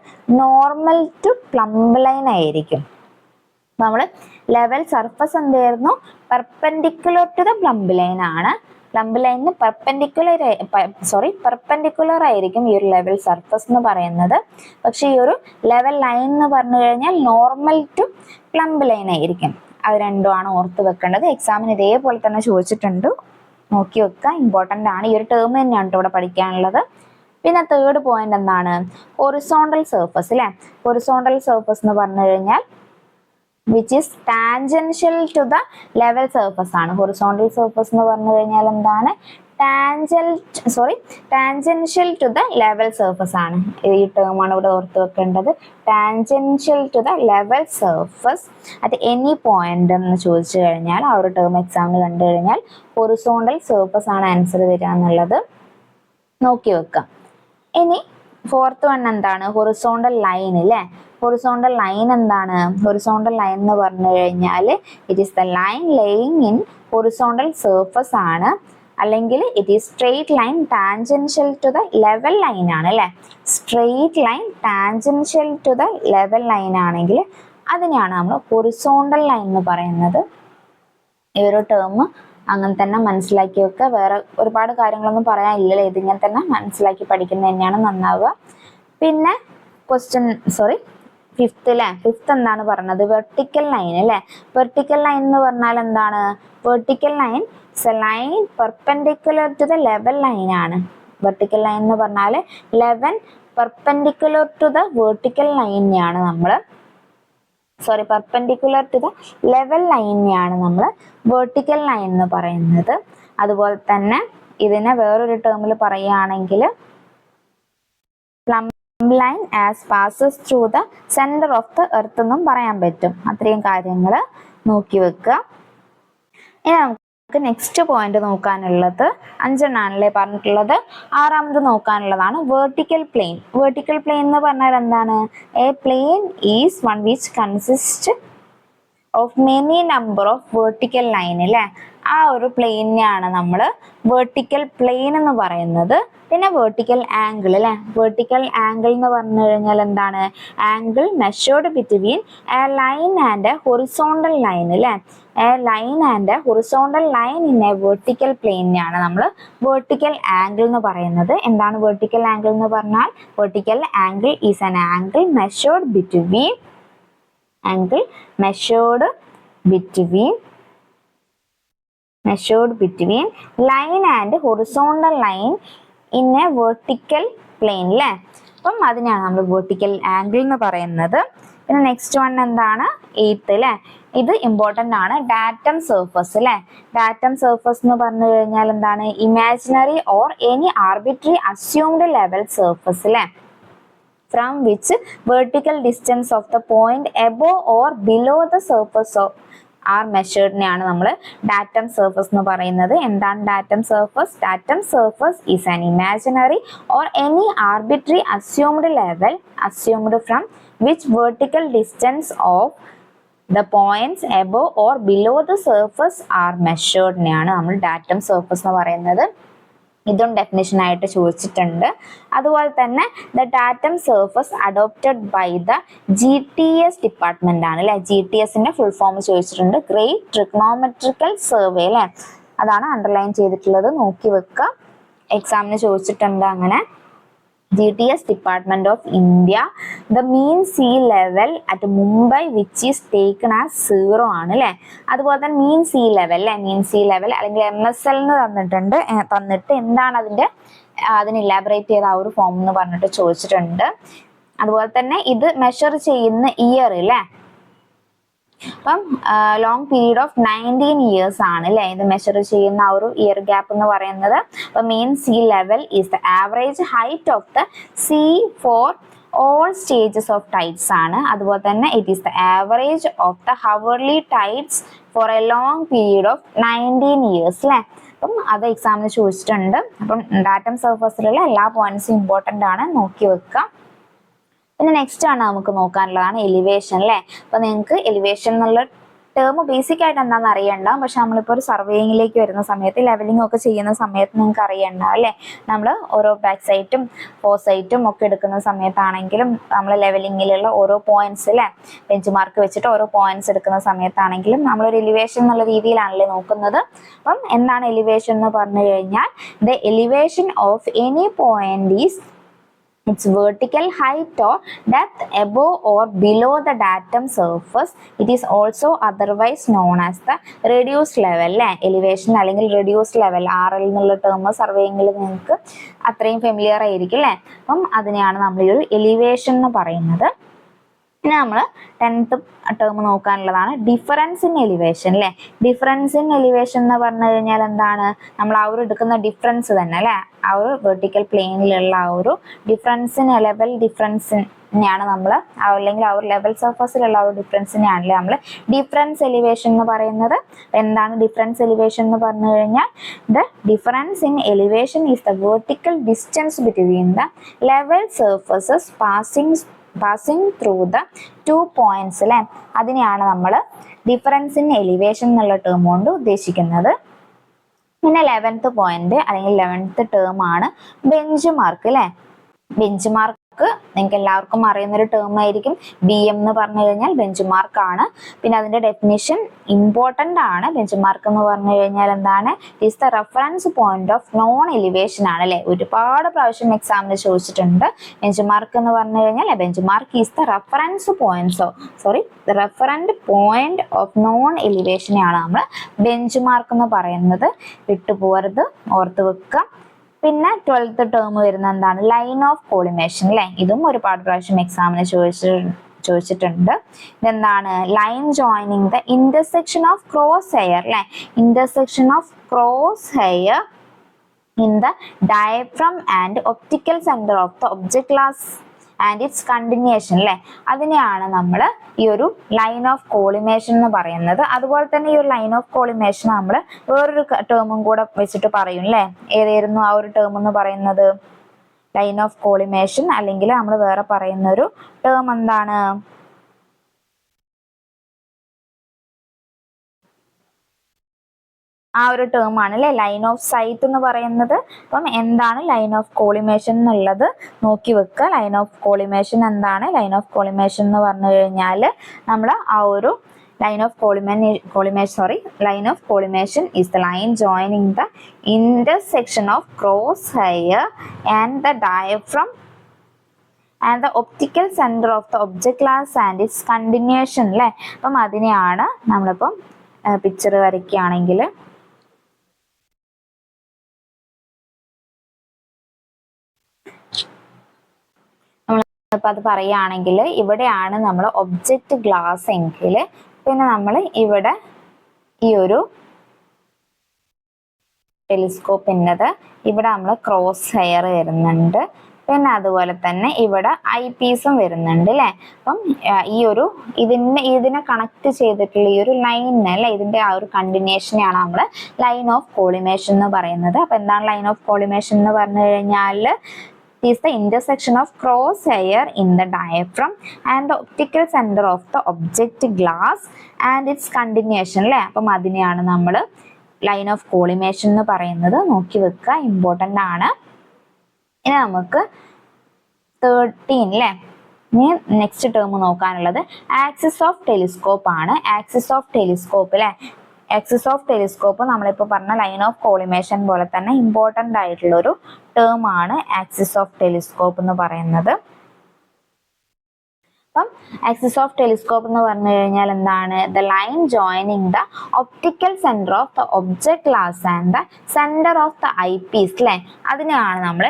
നോർമൽ ടു പ്ലംബ് ലൈൻ ആയിരിക്കും. നമ്മൾ ലെവൽ സർഫസ് എന്തായിരുന്നു, perpendicular to the plumb line ആണ്. പ്ലംബ് ലൈനിന് പെർപെൻഡിക്കുലർ ആയിരിക്കും ഈ ഒരു ലെവൽ സർഫസ് എന്ന് പറയുന്നത്. പക്ഷെ ഈ ഒരു ലെവൽ ലൈൻ എന്ന് പറഞ്ഞു കഴിഞ്ഞാൽ നോർമൽ ടു പ്ലംബ് ലൈൻ ആയിരിക്കും. അത് രണ്ടുമാണ് ഓർത്ത് വെക്കേണ്ടത്. എക്സാമിന് ഇതേപോലെ തന്നെ ചോദിച്ചിട്ടുണ്ട്, നോക്കി വെക്കുക, ഇമ്പോർട്ടൻ്റ് ആണ്. ഈ ഒരു ടേം തന്നെയാണ് ഇവിടെ പഠിക്കാനുള്ളത്. പിന്നെ തേർഡ് പോയിന്റ് എന്താണ്, ഹൊറിസോണ്ടൽ സർഫസ് അല്ലെ. ഹൊറിസോണ്ടൽ സർഫസ് എന്ന് പറഞ്ഞു കഴിഞ്ഞാൽ which is tangential to the level surface ആണ്. ഹൊറിസോണ്ടൽ സർഫസ് എന്ന് പറഞ്ഞു കഴിഞ്ഞാൽ എന്താണ്, tangential to the level surface ആണ്. ഈ ടേം ആണ് ഇവിടെ ഓർത്ത് വെക്കേണ്ടത്. Tangential to the level surface at any point എന്ന് ചോദിച്ചു കഴിഞ്ഞാൽ ആ ഒരു ടേം എക്സാമിന് കണ്ടു കഴിഞ്ഞാൽ ഹൊറിസോണ്ടൽ സർഫസ് ആണ് ആൻസർ വരിക എന്നുള്ളത് നോക്കി വെക്കാം. ഇനി ഫോർത്ത് വൺ എന്താണ്, ഹൊറിസോണ്ടൽ ലൈൻ അല്ലേ. ഹൊറിസോണ്ടൽ ലൈൻ എന്താണ്, ഹൊറിസോണ്ടൽ ലൈൻ എന്ന് പറഞ്ഞു കഴിഞ്ഞാൽ it is the line laying in horizontal surface ആണ്, അല്ലെങ്കിൽ it is straight line tangential to the level line ആണ് അല്ലെ. Straight line tangential to the level line ആണെങ്കിൽ അതിനെയാണ് നമ്മൾ ഹൊറിസോണ്ടൽ ലൈൻ എന്ന് പറയുന്നത്. ഈ ഒരു ടേം അങ്ങനെ തന്നെ മനസ്സിലാക്കി വെക്കുക. വേറെ ഒരുപാട് കാര്യങ്ങളൊന്നും പറയാനില്ലല്ലോ, ഇതിങ്ങനെ തന്നെ മനസ്സിലാക്കി പഠിക്കുന്നത് തന്നെയാണ് നന്നാവുക. പിന്നെ ഫിഫ്ത്ത് എന്താണ് പറഞ്ഞത്, വെർട്ടിക്കൽ ലൈൻ അല്ലെ. വെർട്ടിക്കൽ ലൈൻ എന്ന് പറഞ്ഞാൽ എന്താണ്, vertical line line perpendicular to the level line ആണ്. വെർട്ടിക്കൽ ലൈൻ എന്ന് പറഞ്ഞാൽ പെർപെൻഡിക്കുലർ ടു ദ വെർട്ടിക്കൽ ലൈനെയാണ് പെർപെൻഡിക്കുലർ ടു ദ ലെവൽ ലൈനെയാണ് നമ്മൾ വെർട്ടിക്കൽ ലൈൻ എന്ന് പറയുന്നത്. അതുപോലെ തന്നെ ഇതിനെ വേറൊരു ടേമിൽ പറയുകയാണെങ്കിൽ plumb line as passes through the centre of the earth എന്നും പറയാൻ പറ്റും. അത്രയും കാര്യങ്ങൾ നോക്കി വെക്കുക. ഇനി നമുക്ക് നെക്സ്റ്റ് പോയിന്റ് നോക്കാനുള്ളത് 5 പറഞ്ഞിട്ടുള്ളത്. 6ാമത് നോക്കാനുള്ളതാണ് വെർട്ടിക്കൽ പ്ലെയിൻ. വെർട്ടിക്കൽ പ്ലെയിൻ എന്ന് പറഞ്ഞാൽ എന്താണ്, A plain is one which consist of many number of vertical line അല്ലെ. ആ ഒരു പ്ലെയിനെയാണ് നമ്മൾ വെർട്ടിക്കൽ പ്ലെയിൻ എന്ന് പറയുന്നത്. പിന്നെ വെർട്ടിക്കൽ ആംഗിൾ അല്ലെ. വെർട്ടിക്കൽ ആംഗിൾ എന്ന് പറഞ്ഞു കഴിഞ്ഞാൽ എന്താണ്, angle measured between a line and a horizontal line അല്ലെ. A line and a horizontal line in a vertical പ്ലെയിനെയാണ് നമ്മൾ വെർട്ടിക്കൽ ആംഗിൾ എന്ന് പറയുന്നത്. എന്താണ് വെർട്ടിക്കൽ ആംഗിൾ എന്ന് പറഞ്ഞാൽ, vertical angle is an angle measured between line and horizontal line in a vertical plane അല്ലേ. അപ്പം അതിനാണ് നമ്മൾ വെർട്ടിക്കൽ ആംഗിൾ എന്ന് പറയുന്നത്. പിന്നെ നെക്സ്റ്റ് വൺ എന്താണ്, 8th അല്ലേ. ഇത് ഇമ്പോർട്ടൻ്റ് ആണ്, ഡാറ്റം സർഫസ് അല്ലേ. ഡാറ്റം സർഫസ് എന്ന് പറഞ്ഞു കഴിഞ്ഞാൽ എന്താണ്, imaginary or any arbitrary assumed level surface അല്ലേ, from which vertical distance of the point above or below the surface of are measured നെയാണ് നമ്മൾ ഡാറ്റം സർഫസ് എന്ന് പറയുന്നത്. എന്താണ് datum surface? Datum surface is an imaginary or any arbitrary assumed level assumed from which vertical distance of the points above or below the surface are measured നെയാണ് നമ്മൾ ഡാറ്റം സർഫസ് എന്ന് പറയുന്നത്. ഇതും ഡെഫിനിഷൻ ആയിട്ട് ചോദിച്ചിട്ടുണ്ട്. അതുപോലെ തന്നെ the datum surface adopted by the GTS department ആണ് അല്ലെ. GTSന്റെ ഫുൾ ഫോം ചോദിച്ചിട്ടുണ്ട്. ഗ്രേറ്റ് ട്രിഗ്നോമെട്രിക്കൽ സർവേ അല്ലെ, അതാണ് അണ്ടർലൈൻ ചെയ്തിട്ടുള്ളത്, നോക്കി വെക്കുക, എക്സാമിന് ചോദിച്ചിട്ടുണ്ട്. അങ്ങനെ GTS Department of India, the mean sea level at Mumbai which is taken as 0 ആണ് അല്ലെ. അതുപോലെ തന്നെ മീൻ സീ ലെവൽ അല്ലെ, മീൻ സീ ലെവൽ അല്ലെങ്കിൽ MSL തന്നിട്ട് എന്താണ് അതിന് ഇലാബറേറ്റ് ചെയ്ത ആ ഒരു ഫോം എന്ന് പറഞ്ഞിട്ട് ചോദിച്ചിട്ടുണ്ട്. അതുപോലെ തന്നെ ഇത് മെഷർ ചെയ്യുന്ന ഇയർ അല്ലെ, അപ്പം ലോങ് പീരീഡ് ഓഫ് 19 years ആണ് അല്ലെ ഇത് മെഷർ ചെയ്യുന്ന ആ ഒരു ഇയർ ഗ്യാപ്പ് എന്ന് പറയുന്നത്. അപ്പൊ mean sea level is the average height of the sea for all stages of tides ആണ്. അതുപോലെ തന്നെ it is the average of the hourly tides for a long period of 19 years അല്ലെ. അപ്പം അത് എക്സാമിന് ചോദിച്ചിട്ടുണ്ട്. അപ്പം ഡാറ്റം സർഫസിലുള്ള എല്ലാ പോയിന്റ്സും ഇമ്പോർട്ടന്റ് ആണ്, നോക്കി വെക്കാം. പിന്നെ നെക്സ്റ്റ് ആണ് നമുക്ക് നോക്കാനുള്ളതാണ് എലിവേഷൻ അല്ലെ. അപ്പൊ നിങ്ങൾക്ക് എലിവേഷൻ എന്നുള്ള ടേം ബേസിക് ആയിട്ട് എന്താണെന്ന് അറിയണ്ട, പക്ഷെ നമ്മളിപ്പോൾ ഒരു സർവേയിങ്ങിലേക്ക് വരുന്ന സമയത്ത് ലെവലിംഗ് ഒക്കെ ചെയ്യുന്ന സമയത്ത് നിങ്ങൾക്ക് അറിയണ്ട അല്ലെ. നമ്മൾ ഓരോ ബാക്ക് സൈറ്റും ഫോർ സൈറ്റും ഒക്കെ എടുക്കുന്ന സമയത്താണെങ്കിലും നമ്മൾ ലെവലിങ്ങിലുള്ള ഓരോ പോയിന്റ്സ് അല്ലെ, ബെഞ്ച് മാർക്ക് വെച്ചിട്ട് ഓരോ പോയിന്റ്സ് എടുക്കുന്ന സമയത്താണെങ്കിലും നമ്മളൊരു എലിവേഷൻ എന്നുള്ള രീതിയിലാണല്ലേ നോക്കുന്നത്. അപ്പം എന്താണ് എലിവേഷൻ എന്ന് പറഞ്ഞു കഴിഞ്ഞാൽ the elevation of any point is its vertical height or depth above or below the datum surface. It is also otherwise known as the reduced level അല്ലെ. എലിവേഷൻ അല്ലെങ്കിൽ reduced level RL എന്നുള്ള ടേം സർവേയിങ്ങിൽ നിങ്ങൾക്ക് അത്രയും ഫെമിലിയർ ആയിരിക്കും അല്ലെ. അപ്പം അതിനെയാണ് നമ്മൾ ഈ ഒരു എലിവേഷൻ എന്ന് പറയുന്നത്. പിന്നെ നമ്മൾ 10th ടേം നോക്കാനുള്ളതാണ് ഡിഫറൻസ് ഇൻ എലിവേഷൻ അല്ലെ. ഡിഫറൻസ് ഇൻ എലിവേഷൻ എന്ന് പറഞ്ഞു കഴിഞ്ഞാൽ എന്താണ്, നമ്മൾ ആ ഒരു എടുക്കുന്ന ഡിഫറൻസ് തന്നെ അല്ലെ, ആ ഒരു വെർട്ടിക്കൽ പ്ലെയിനിലുള്ള ആ ഒരു ഡിഫറൻസിന് ലെവൽ ഡിഫറൻസിനെയാണ് നമ്മൾ അല്ലെങ്കിൽ ആ ഒരു ലെവൽ സർഫസിലുള്ള ആ ഒരു ഡിഫറൻസിനെയാണല്ലേ നമ്മൾ ഡിഫറൻസ് എലിവേഷൻ എന്ന് പറയുന്നത്. എന്താണ് ഡിഫറൻസ് എലിവേഷൻ എന്ന് പറഞ്ഞു കഴിഞ്ഞാൽ the difference in elevation is the vertical distance between the level surfaces passing through the 2 points അല്ലെ. അതിനെയാണ് നമ്മൾ ഡിഫറൻസ് ഇൻ എലിവേഷൻ എന്നുള്ള ടേം കൊണ്ട് ഉദ്ദേശിക്കുന്നത്. പിന്നെ 11th പോയിന്റ് അല്ലെങ്കിൽ 11th ടേം ആണ് ബെഞ്ച് മാർക്ക് അല്ലെ. ബെഞ്ച് മാർക്ക് നിങ്ങൾക്ക് എല്ലാവർക്കും അറിയുന്ന ഒരു ടേം ആയിരിക്കും. BM എന്ന് പറഞ്ഞു കഴിഞ്ഞാൽ ബെഞ്ച് മാർക്ക് ആണ്. പിന്നെ അതിന്റെ ഡെഫിനിഷൻ ഇമ്പോർട്ടന്റ് ആണ്. ബെഞ്ച് മാർക്ക് എന്ന് പറഞ്ഞു കഴിഞ്ഞാൽ എന്താണ്, is the reference point of non elevation ആണ് അല്ലെ. ഒരുപാട് പ്രാവശ്യം എക്സാമിന് ചോദിച്ചിട്ടുണ്ട്. ബെഞ്ച് മാർക്ക് എന്ന് പറഞ്ഞു കഴിഞ്ഞാൽ bench mark is the reference point of known എലിവേഷനെയാണ് നമ്മൾ ബെഞ്ച് മാർക്ക് എന്ന് പറയുന്നത്. വിട്ടുപോകരുത്, ഓർത്ത് വെക്കുക. പിന്നെ 12th ടേം വരുന്ന എന്താണ്, ലൈൻ ഓഫ് കോളിമേഷൻ അല്ലെ. ഇതും ഒരുപാട് പ്രാവശ്യം എക്സാമിന് ചോദിച്ചിട്ടുണ്ട്. ഇതെന്താണ്, line joining the intersection of cross hair അല്ലെ. Intersection of cross hair in the diaphragm and optical centre of the object glass and its continuation അല്ലെ. അതിനെയാണ് നമ്മൾ ഈ ഒരു ലൈൻ ഓഫ് കോളിമേഷൻ എന്ന് പറയുന്നത്. അതുപോലെ തന്നെ ഈ ഒരു ലൈൻ ഓഫ് കോളിമേഷൻ നമ്മൾ വേറൊരു ടേമും കൂടെ വെച്ചിട്ട് പറയും അല്ലെ. ഏതായിരുന്നു ആ ഒരു ടേം എന്ന് പറയുന്നത്, ലൈൻ ഓഫ് കോളിമേഷൻ അല്ലെങ്കിൽ നമ്മൾ വേറെ പറയുന്ന ഒരു ടേം എന്താണ്, ആ ഒരു ടേം ആണ് അല്ലെ ലൈൻ ഓഫ് സൈറ്റ് എന്ന് പറയുന്നത്. അപ്പം എന്താണ് ലൈൻ ഓഫ് കോളിമേഷൻ എന്നുള്ളത് നോക്കി വെക്കുക. ലൈൻ ഓഫ് കോളിമേഷൻ എന്താണ്, ലൈൻ ഓഫ് കോളിമേഷൻ എന്ന് പറഞ്ഞു കഴിഞ്ഞാൽ നമ്മൾ ആ ഒരു line of collimation is the line joining the intersection of crosshair and the diaphragm and the optical center of the object class and its continuation അല്ലെ. അപ്പം അതിനെയാണ് നമ്മളിപ്പം പിക്ചർ വരയ്ക്കുകയാണെങ്കിൽ ഇപ്പം അത് പറയുകയാണെങ്കിൽ ഇവിടെയാണ് നമ്മൾ ഒബ്ജക്റ്റ് ഗ്ലാസ് എങ്കിൽ പിന്നെ നമ്മൾ ഇവിടെ ഈ ഒരു ടെലിസ്കോപ്പിൻ്റെത് ഇവിടെ നമ്മൾ ക്രോസ് ഹെയർ വരുന്നുണ്ട്. പിന്നെ അതുപോലെ തന്നെ ഇവിടെ ഐ പീസും വരുന്നുണ്ട് അല്ലേ. അപ്പം ഈ ഒരു ഇതിനെ കണക്ട് ചെയ്തിട്ടുള്ള ഈ ഒരു ലൈൻ അല്ലെ, ഇതിന്റെ ആ ഒരു കണ്ടിന്യൂഷനെയാണ് നമ്മൾ ലൈൻ ഓഫ് കോളിമേഷൻ എന്ന് പറയുന്നത്. അപ്പൊ എന്താണ് ലൈൻ ഓഫ് കോളിമേഷൻ എന്ന് പറഞ്ഞു കഴിഞ്ഞാൽ is the intersection of crosshair in the diaphragm and the optical center of the object glass and its continuation അല്ലേ. അപ്പം അതിനെയാണ് നമ്മൾ ലൈൻ ഓഫ് കോളിമേഷൻ എന്ന് പറയുന്നത് നോക്കി വെക്കുക, ഇമ്പോർട്ടൻ്റ് ആണ്. ഇനി നമുക്ക് 13 അല്ലേ, ഇനി നെക്സ്റ്റ് ടേം നോക്കാനുള്ളത് ആക്സിസ് ഓഫ് ടെലിസ്കോപ്പ് ആണ്. ആക്സിസ് ഓഫ് ടെലിസ്കോപ്പ് അല്ലേ, ആക്സിസ് ഓഫ് ടെലിസ്കോപ്പ് നമ്മളിപ്പോൾ പറഞ്ഞ ലൈൻ ഓഫ് കോളിമേഷൻ പോലെ തന്നെ ഇമ്പോർട്ടൻ്റ് ആയിട്ടുള്ള ഒരു ടേം ആണ് ആക്സിസ് ഓഫ് ടെലിസ്കോപ്പ് എന്ന് പറയുന്നത്. അപ്പം ആക്സിസ് ഓഫ് ടെലിസ്കോപ്പ് എന്ന് പറഞ്ഞു കഴിഞ്ഞാൽ എന്താണ്? The line joining the optical centre of the object glass and the centre of the eyepiece അല്ലേ, അതിനെയാണ് നമ്മൾ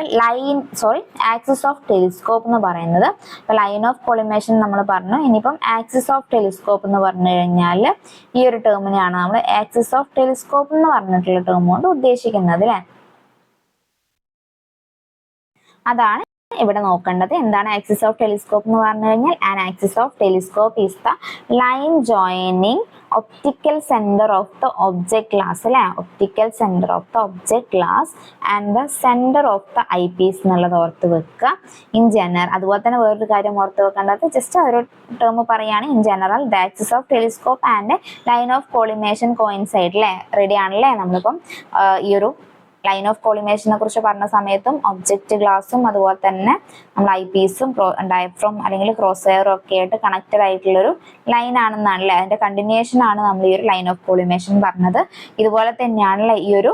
ആക്സിസ് ഓഫ് ടെലിസ്കോപ്പ് എന്ന് പറയുന്നത്. അപ്പോൾ ലൈൻ ഓഫ് കോളിമേഷൻ നമ്മൾ പറഞ്ഞു. ഇനിയിപ്പം ആക്സിസ് ഓഫ് ടെലിസ്കോപ്പ് എന്ന് പറഞ്ഞു കഴിഞ്ഞാൽ ഈ ഒരു ടേമിനെയാണ് നമ്മൾ ആക്സിസ് ഓഫ് ടെലിസ്കോപ്പ് എന്ന് പറഞ്ഞിട്ടുള്ള ടേം കൊണ്ട് ഉദ്ദേശിക്കുന്നത് അല്ലേ. അതാണ് ഇവിടെ നോക്കേണ്ടത്. എന്താണ് ആക്സിസ് ഓഫ് ടെലിസ്കോപ്പ് എന്ന് പറഞ്ഞു കഴിഞ്ഞാൽ an axis of telescope is the line joining optical centre of the object glass അല്ലെ, optical centre of the object glass and the centre of the eyepiece എന്നുള്ളത് ഓർത്ത് വെക്കുക ഇൻ ജനറൽ. അതുപോലെ തന്നെ വേറൊരു കാര്യം ഓർത്ത് വെക്കേണ്ടത്, ജസ്റ്റ് ഒരു ടേം പറയുകയാണ്, in general the axis of telescope and line of collimation coincide അല്ലേ. റെഡി ആണല്ലേ? നമ്മളിപ്പം ഈ ഒരു ലൈൻ ഓഫ് കോളിമേഷനെ കുറിച്ച് പറഞ്ഞ സമയത്തും ഒബ്ജക്റ്റ് ഗ്ലാസും അതുപോലെ തന്നെ നമ്മൾ ഐ പീസും ഡയഫ്രം അല്ലെങ്കിൽ ക്രോസ് വയറും ഒക്കെ ആയിട്ട് കണക്റ്റഡ് ആയിട്ടുള്ളൊരു ലൈൻ ആണെന്നാണല്ലേ, അതിന്റെ കണ്ടിന്യൂഷൻ ആണ് നമ്മൾ ഈ ഒരു ലൈൻ ഓഫ് കോളിമേഷൻ പറഞ്ഞത്. ഇതുപോലെ തന്നെയാണല്ലേ ഈ ഒരു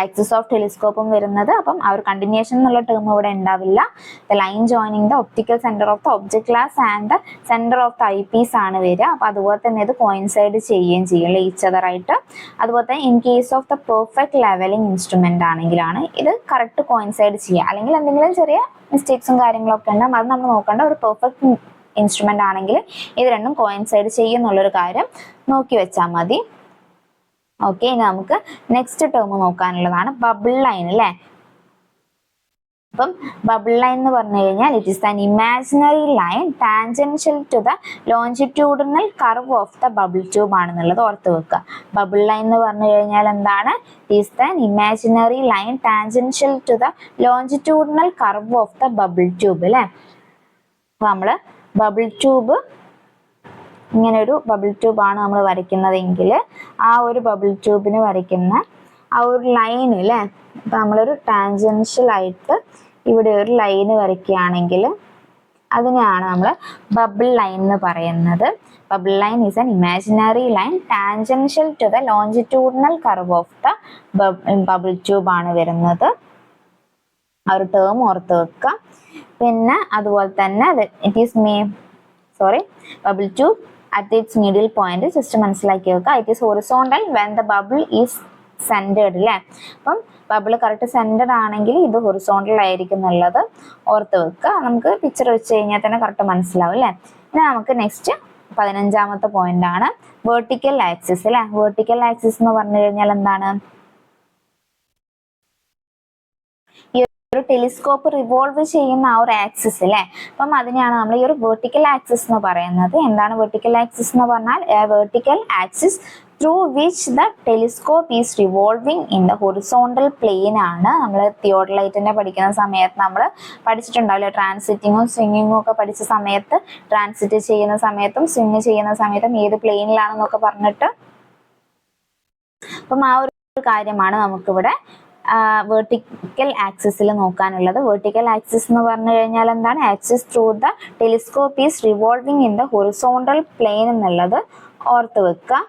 ആക്സിസ് ഓഫ് ടെലിസ്കോപ്പും വരുന്നത്. അപ്പം ആ ഒരു കണ്ടിന്യൂഷൻ എന്നുള്ള ടേം ഇവിടെ ഉണ്ടാവില്ല. The line joining the optical centre of the object glass and the centre of the eyepiece ആണ് വരിക. അപ്പൊ അതുപോലെ തന്നെ ഇത് കോയിൻസൈഡ് ചെയ്യുകയും ചെയ്യും ഈച്ച് അതർ ആയിട്ട്. അതുപോലെ തന്നെ in case of the perfect levelling instrument ആണെങ്കിലാണ് ഇത് കറക്റ്റ് കോയിൻസൈഡ് ചെയ്യുക. അല്ലെങ്കിൽ എന്തെങ്കിലും ചെറിയ മിസ്റ്റേക്സും കാര്യങ്ങളൊക്കെ ഉണ്ടാകും, അത് നമ്മൾ നോക്കേണ്ട. ഒരു പെർഫെക്റ്റ് ഇൻസ്ട്രുമെന്റ് ആണെങ്കിൽ ഇത് രണ്ടും കോയിൻസൈഡ് ചെയ്യും എന്നുള്ളൊരു കാര്യം നോക്കി വെച്ചാൽ മതി. ഓക്കെ, ഇനി നമുക്ക് നെക്സ്റ്റ് ടേം നോക്കാനുള്ളതാണ് ബബിൾ ലൈൻ അല്ലേ. അപ്പം ബബിൾ ലൈൻ എന്ന് പറഞ്ഞു കഴിഞ്ഞാൽ it is an imaginary line tangential to the longitudinal curve of the bubble tube ആണെന്നുള്ളത് ഓർത്ത് വെക്കുക. ബബിൾ ലൈൻ എന്ന് പറഞ്ഞു കഴിഞ്ഞാൽ എന്താണ്? It is an imaginary line tangential to the longitudinal curve of the bubble tube അല്ലേ. അപ്പൊ നമ്മള് ബബിൾ ട്യൂബ് ഇങ്ങനെ ഒരു ബബിൾ ട്യൂബ് ആണ് നമ്മൾ വരയ്ക്കുന്നതെങ്കിൽ ആ ഒരു ബബിൾ ട്യൂബിന് വരയ്ക്കുന്ന ആ ഒരു ലൈൻ അല്ലേ, ഇപ്പം നമ്മളൊരു ടാൻജൻഷ്യൽ ആയിട്ട് ഇവിടെ ഒരു ലൈന് വരയ്ക്കുകയാണെങ്കിൽ അതിനെയാണ് നമ്മൾ ബബിൾ ലൈൻ എന്ന് പറയുന്നത്. Bubble line is an imaginary line tangential to the longitudinal curve of the bubble tube ആണ് വരുന്നത്. ആ ഒരു ടേം ഓർത്ത് വെക്കുക. പിന്നെ അതുപോലെ തന്നെ it is bubble tube at its middle point just മനസ്സിലാക്കി വെക്കുക. It is horizontal when the bubble is centred അല്ലേ. അപ്പം ബബിൾ കറക്റ്റ് സെന്റർഡ് ആണെങ്കിൽ ഇത് ഹൊറിസോണ്ടൽ ആയിരിക്കും എന്നുള്ളത് ഓർത്ത് വെക്കുക. നമുക്ക് പിക്ചർ വെച്ച് കഴിഞ്ഞാൽ തന്നെ കറക്റ്റ് മനസ്സിലാവും അല്ലേ. ഇനി നമുക്ക് നെക്സ്റ്റ് 15ാമത്തെ പോയിന്റ് ആണ് വെർട്ടിക്കൽ ആക്സിസ് അല്ലേ. വെർട്ടിക്കൽ ആക്സിസ് എന്ന് പറഞ്ഞു കഴിഞ്ഞാൽ എന്താണ്? ഒരു ടെലിസ്കോപ്പ് റിവോൾവ് ചെയ്യുന്ന ആ ഒരു ആക്സിസ് അല്ലേ. അപ്പം അതിനെയാണ് നമ്മൾ ഈ ഒരു വെർട്ടിക്കൽ ആക്സിസ് എന്ന് പറയുന്നത്. എന്താണ് വെർട്ടിക്കൽ ആക്സിസ് എന്ന് പറഞ്ഞാൽ? Vertical axis through which the telescope is revolving in the horizontal plane ആണ്. നമ്മൾ തിയോഡലൈറ്റിനെ പഠിക്കുന്ന സമയത്ത് നമ്മൾ പഠിച്ചിട്ടുണ്ടാവില്ലേ, ട്രാൻസിറ്റിങ്ങും സ്വിങ്ങിങ്ങും ഒക്കെ പഠിച്ച സമയത്ത് ട്രാൻസിറ്റ് ചെയ്യുന്ന സമയത്തും സ്വിങ് ചെയ്യുന്ന സമയത്തും ഏത് പ്ലെയിനിലാണെന്നൊക്കെ പറഞ്ഞിട്ട്. അപ്പം ആ ഒരു കാര്യമാണ് നമുക്കിവിടെ വെർട്ടിക്കൽ ആക്സിസിൽ നോക്കാനുള്ളത്. വെർട്ടിക്കൽ ആക്സിസ് എന്ന് പറഞ്ഞു കഴിഞ്ഞാൽ എന്താണ്? Axis through the telescope is revolving in the horizontal plane എന്നുള്ളത് ഓർത്ത് വെക്കുക.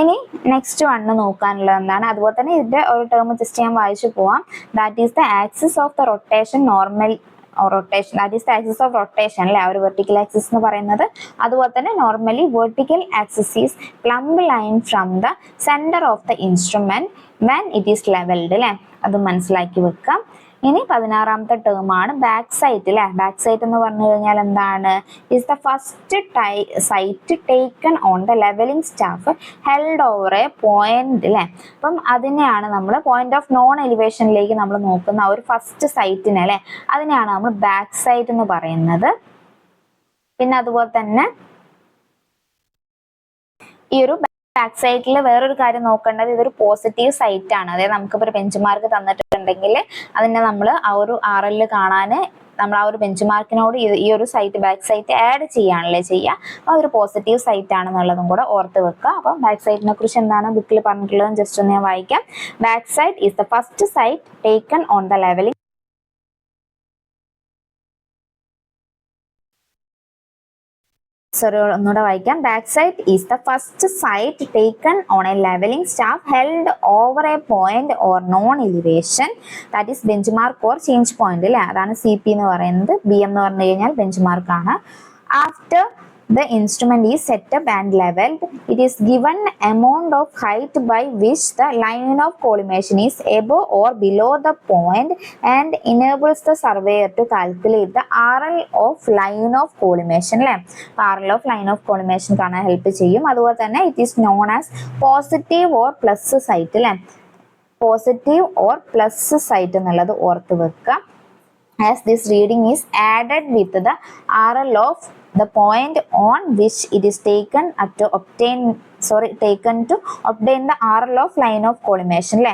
ഇനി നെക്സ്റ്റ് വണ്ണ് നോക്കാനുള്ളത് എന്താണ്? അതുപോലെ തന്നെ ഇതിന്റെ ഒരു ടേം ജസ്റ്റ് ഞാൻ വായിച്ചു പോവാം. That is the axis of the rotation normal rotation, that is the axis of rotation അല്ലെ, ആ ഒരു വെർട്ടിക്കൽ ആക്സിസ് എന്ന് പറയുന്നത്. അതുപോലെ തന്നെ normally vertical axis is plumb line from the centre of the instrument when it is levelled അല്ലെ, അത് മനസ്സിലാക്കി വെക്കാം. ഇനി 16ാമത്തെ ടേം ആണ് ബാക്ക് സൈറ്റ് അല്ലെ. ബാക്ക് സൈറ്റ് എന്ന് പറഞ്ഞു കഴിഞ്ഞാൽ എന്താണ്? Is the first sight taken on the levelling staff held over a point അല്ലെ. അപ്പം അതിനെയാണ് നമ്മൾ പോയിന്റ് ഓഫ് നോൺ എലിവേഷനിലേക്ക് നമ്മൾ നോക്കുന്ന ആ ഒരു ഫസ്റ്റ് സൈറ്റിനെ അല്ലെ, അതിനെയാണ് നമ്മൾ ബാക്ക് സൈറ്റ് എന്ന് പറയുന്നത്. പിന്നെ അതുപോലെ തന്നെ ഈ ഒരു ബാക്ക് സൈറ്റിൽ വേറൊരു കാര്യം നോക്കേണ്ടത്, ഇതൊരു പോസിറ്റീവ് സൈറ്റ് ആണ്. അതായത് നമുക്കിപ്പോൾ ഒരു ബെഞ്ച് മാർക്ക് തന്നിട്ടുണ്ടെങ്കിൽ അതിനെ നമ്മൾ ആ ഒരു RL കാണാൻ നമ്മൾ ആ ഒരു ബെഞ്ച് മാർക്കിനോട് ഈ ഒരു സൈറ്റ് ബാക്ക് സൈറ്റ് ആഡ് ചെയ്യാണല്ലേ ചെയ്യുക. അപ്പോൾ അതൊരു പോസിറ്റീവ് സൈറ്റ് ആണെന്നുള്ളതും കൂടെ ഓർത്ത് വെക്കുക. അപ്പം ബാക്ക് സൈറ്റിനെ കുറിച്ച് എന്താണ് ബുക്കിൽ പറഞ്ഞിട്ടുള്ളത് ജസ്റ്റ് ഒന്ന് ഞാൻ വായിക്കാം. Back sight is the first sight taken on the levelling. ഒന്നുകൂടെ വായിക്കാം. Back sight is the first sight taken on a levelling staff held over a point or known elevation, that is bench mark or change point അല്ലേ. അതാണ് CP എന്ന് പറയുന്നത്. BM എന്ന് പറഞ്ഞു കഴിഞ്ഞാൽ ബെഞ്ച് മാർക്കാണ്. After the instrument is set up and leveled, it is given amount of height by which the line of collimation is above or below the point and enables the surveyor to calculate the RL of line of collimation അല്ലേ. RL of line of collimation കാണാൻ ഹെൽപ്പ് ചെയ്യും. അതുപോലെ തന്നെ it is known as positive or plus site അല്ലേ. പോസിറ്റീവ് ഓർ പ്ലസ് സൈറ്റ് എന്നുള്ളത് ഓർത്ത് വെക്കുക. as this reading is added with the RL of the point on which it is taken to obtain the RL of line of collimation അല്ലേ.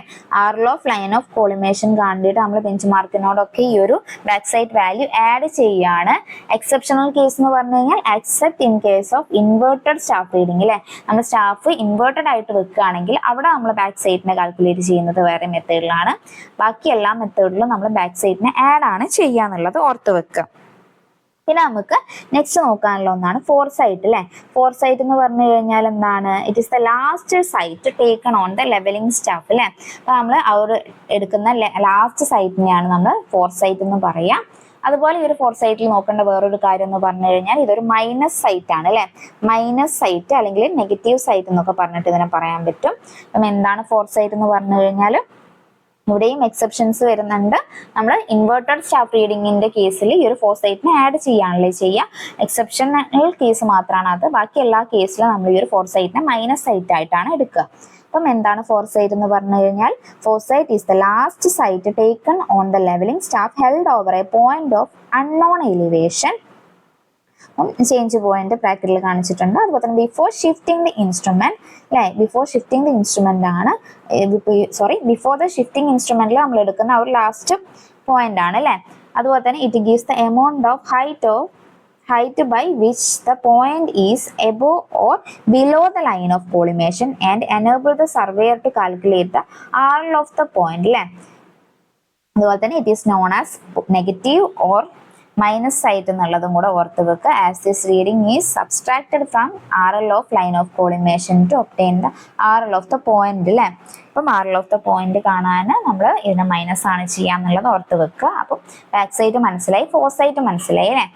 RL of line of collimation കണ്ടിട്ട് നമ്മൾ ബെഞ്ച് മാർക്കിനോടൊക്കെ ഈ ഒരു ബാക്ക് സൈഡ് വാല്യൂ ആഡ് ചെയ്യാണ്. എക്സെപ്ഷണൽ കേസ് എന്ന് പറഞ്ഞു കഴിഞ്ഞാൽ except in case of inverted staff reading അല്ലേ. നമ്മൾ സ്റ്റാഫ് ഇൻവേർട്ടഡ് ആയിട്ട് വെക്കുകയാണെങ്കിൽ അവിടെ നമ്മൾ ബാക്ക് സൈഡിനെ കാൽക്കുലേറ്റ് ചെയ്യുന്നത് വേറെ മെത്തേഡിലാണ്. ബാക്കി എല്ലാ മെത്തേഡിലും നമ്മൾ ബാക്ക് സൈഡിനെ ആഡ് ആണ് ചെയ്യുക എന്നുള്ളത് ഓർത്ത് വെക്കുക. പിന്നെ നമുക്ക് നെക്സ്റ്റ് നോക്കാനുള്ള ഒന്നാണ് ഫോർ സൈറ്റ് അല്ലേ. ഫോർ സൈറ്റ് എന്ന് പറഞ്ഞു കഴിഞ്ഞാൽ എന്താണ്? It is the last sight taken on the levelling staff അല്ലേ. അപ്പൊ നമ്മൾ ആ ഒരു എടുക്കുന്ന ലാസ്റ്റ് സൈറ്റിനെയാണ് നമ്മൾ ഫോർ സൈറ്റ് എന്ന് പറയാം. അതുപോലെ ഈ ഒരു ഫോർ സൈറ്റിൽ നോക്കേണ്ട വേറൊരു കാര്യം എന്ന് പറഞ്ഞു കഴിഞ്ഞാൽ ഇതൊരു മൈനസ് സൈറ്റ് ആണ് അല്ലെ. മൈനസ് സൈറ്റ് അല്ലെങ്കിൽ നെഗറ്റീവ് സൈറ്റ് എന്നൊക്കെ പറഞ്ഞിട്ട് ഇതിനെ പറയാൻ പറ്റും. അപ്പം എന്താണ് ഫോർ സൈറ്റ് എന്ന് പറഞ്ഞു കഴിഞ്ഞാൽ ഇവിടെയും എക്സെപ്ഷൻസ് വരുന്നുണ്ട്. നമ്മൾ ഇൻവേർട്ടഡ് സ്റ്റാഫ് റീഡിങ്ങിന്റെ കേസിൽ ഈ ഒരു ഫോർ സൈറ്റിനെ ആഡ് ചെയ്യാണല്ലേ ചെയ്യുക. എക്സെപ്ഷണൽ കേസ് മാത്രമാണ് അത്. ബാക്കി എല്ലാ കേസിലും നമ്മൾ ഈ ഒരു ഫോർ സൈറ്റിനെ മൈനസ് സൈറ്റ് ആയിട്ടാണ് എടുക്കുക. അപ്പം എന്താണ് ഫോർ സൈറ്റ് എന്ന് പറഞ്ഞു കഴിഞ്ഞാൽ fore sight is the last sight taken on the levelling staff held over a point of unknown elevation. Change point ബ്രാക്കറ്റിൽ കാണിച്ചിട്ടുണ്ട്. അതുപോലെ തന്നെ ബിഫോർ ഷിഫ്റ്റിംഗ് ദി ഇൻസ്ട്രുമെന്റ് അല്ലെ. ബിഫോർ ഷിഫ്റ്റിംഗ് ദി ഇൻസ്ട്രുമെന്റ് ആണ് ബിഫോർ ദ ഷിഫ്റ്റിംഗ് ഇൻസ്ട്രുമെന്റിൽ നമ്മൾ എടുക്കുന്ന ഒരു ലാസ്റ്റ് പോയിന്റ് ആണ് അല്ലെ. അതുപോലെ തന്നെ it gives the amount of height by which the point is above or below the line of collimation and enable the surveyor to calculate the RL of the point അല്ലെ. അതുപോലെ തന്നെ it is known as negative or minus sight എന്നുള്ളതും കൂടെ ഓർത്ത് വെക്കുക. As this reading is subtracted from RL of line of collimation to obtain the RL of the point അല്ലേ. അപ്പം RL ഓഫ് ദ പോയിന്റ് കാണാൻ നമ്മൾ ഇതിനെ മൈനസ് ആണ് ചെയ്യാന്നുള്ളത് ഓർത്ത് വെക്കുക. അപ്പം ബാക്ക് സൈറ്റ് മനസ്സിലായി, ഫോർ സൈറ്റ് മനസ്സിലായി അല്ലേ.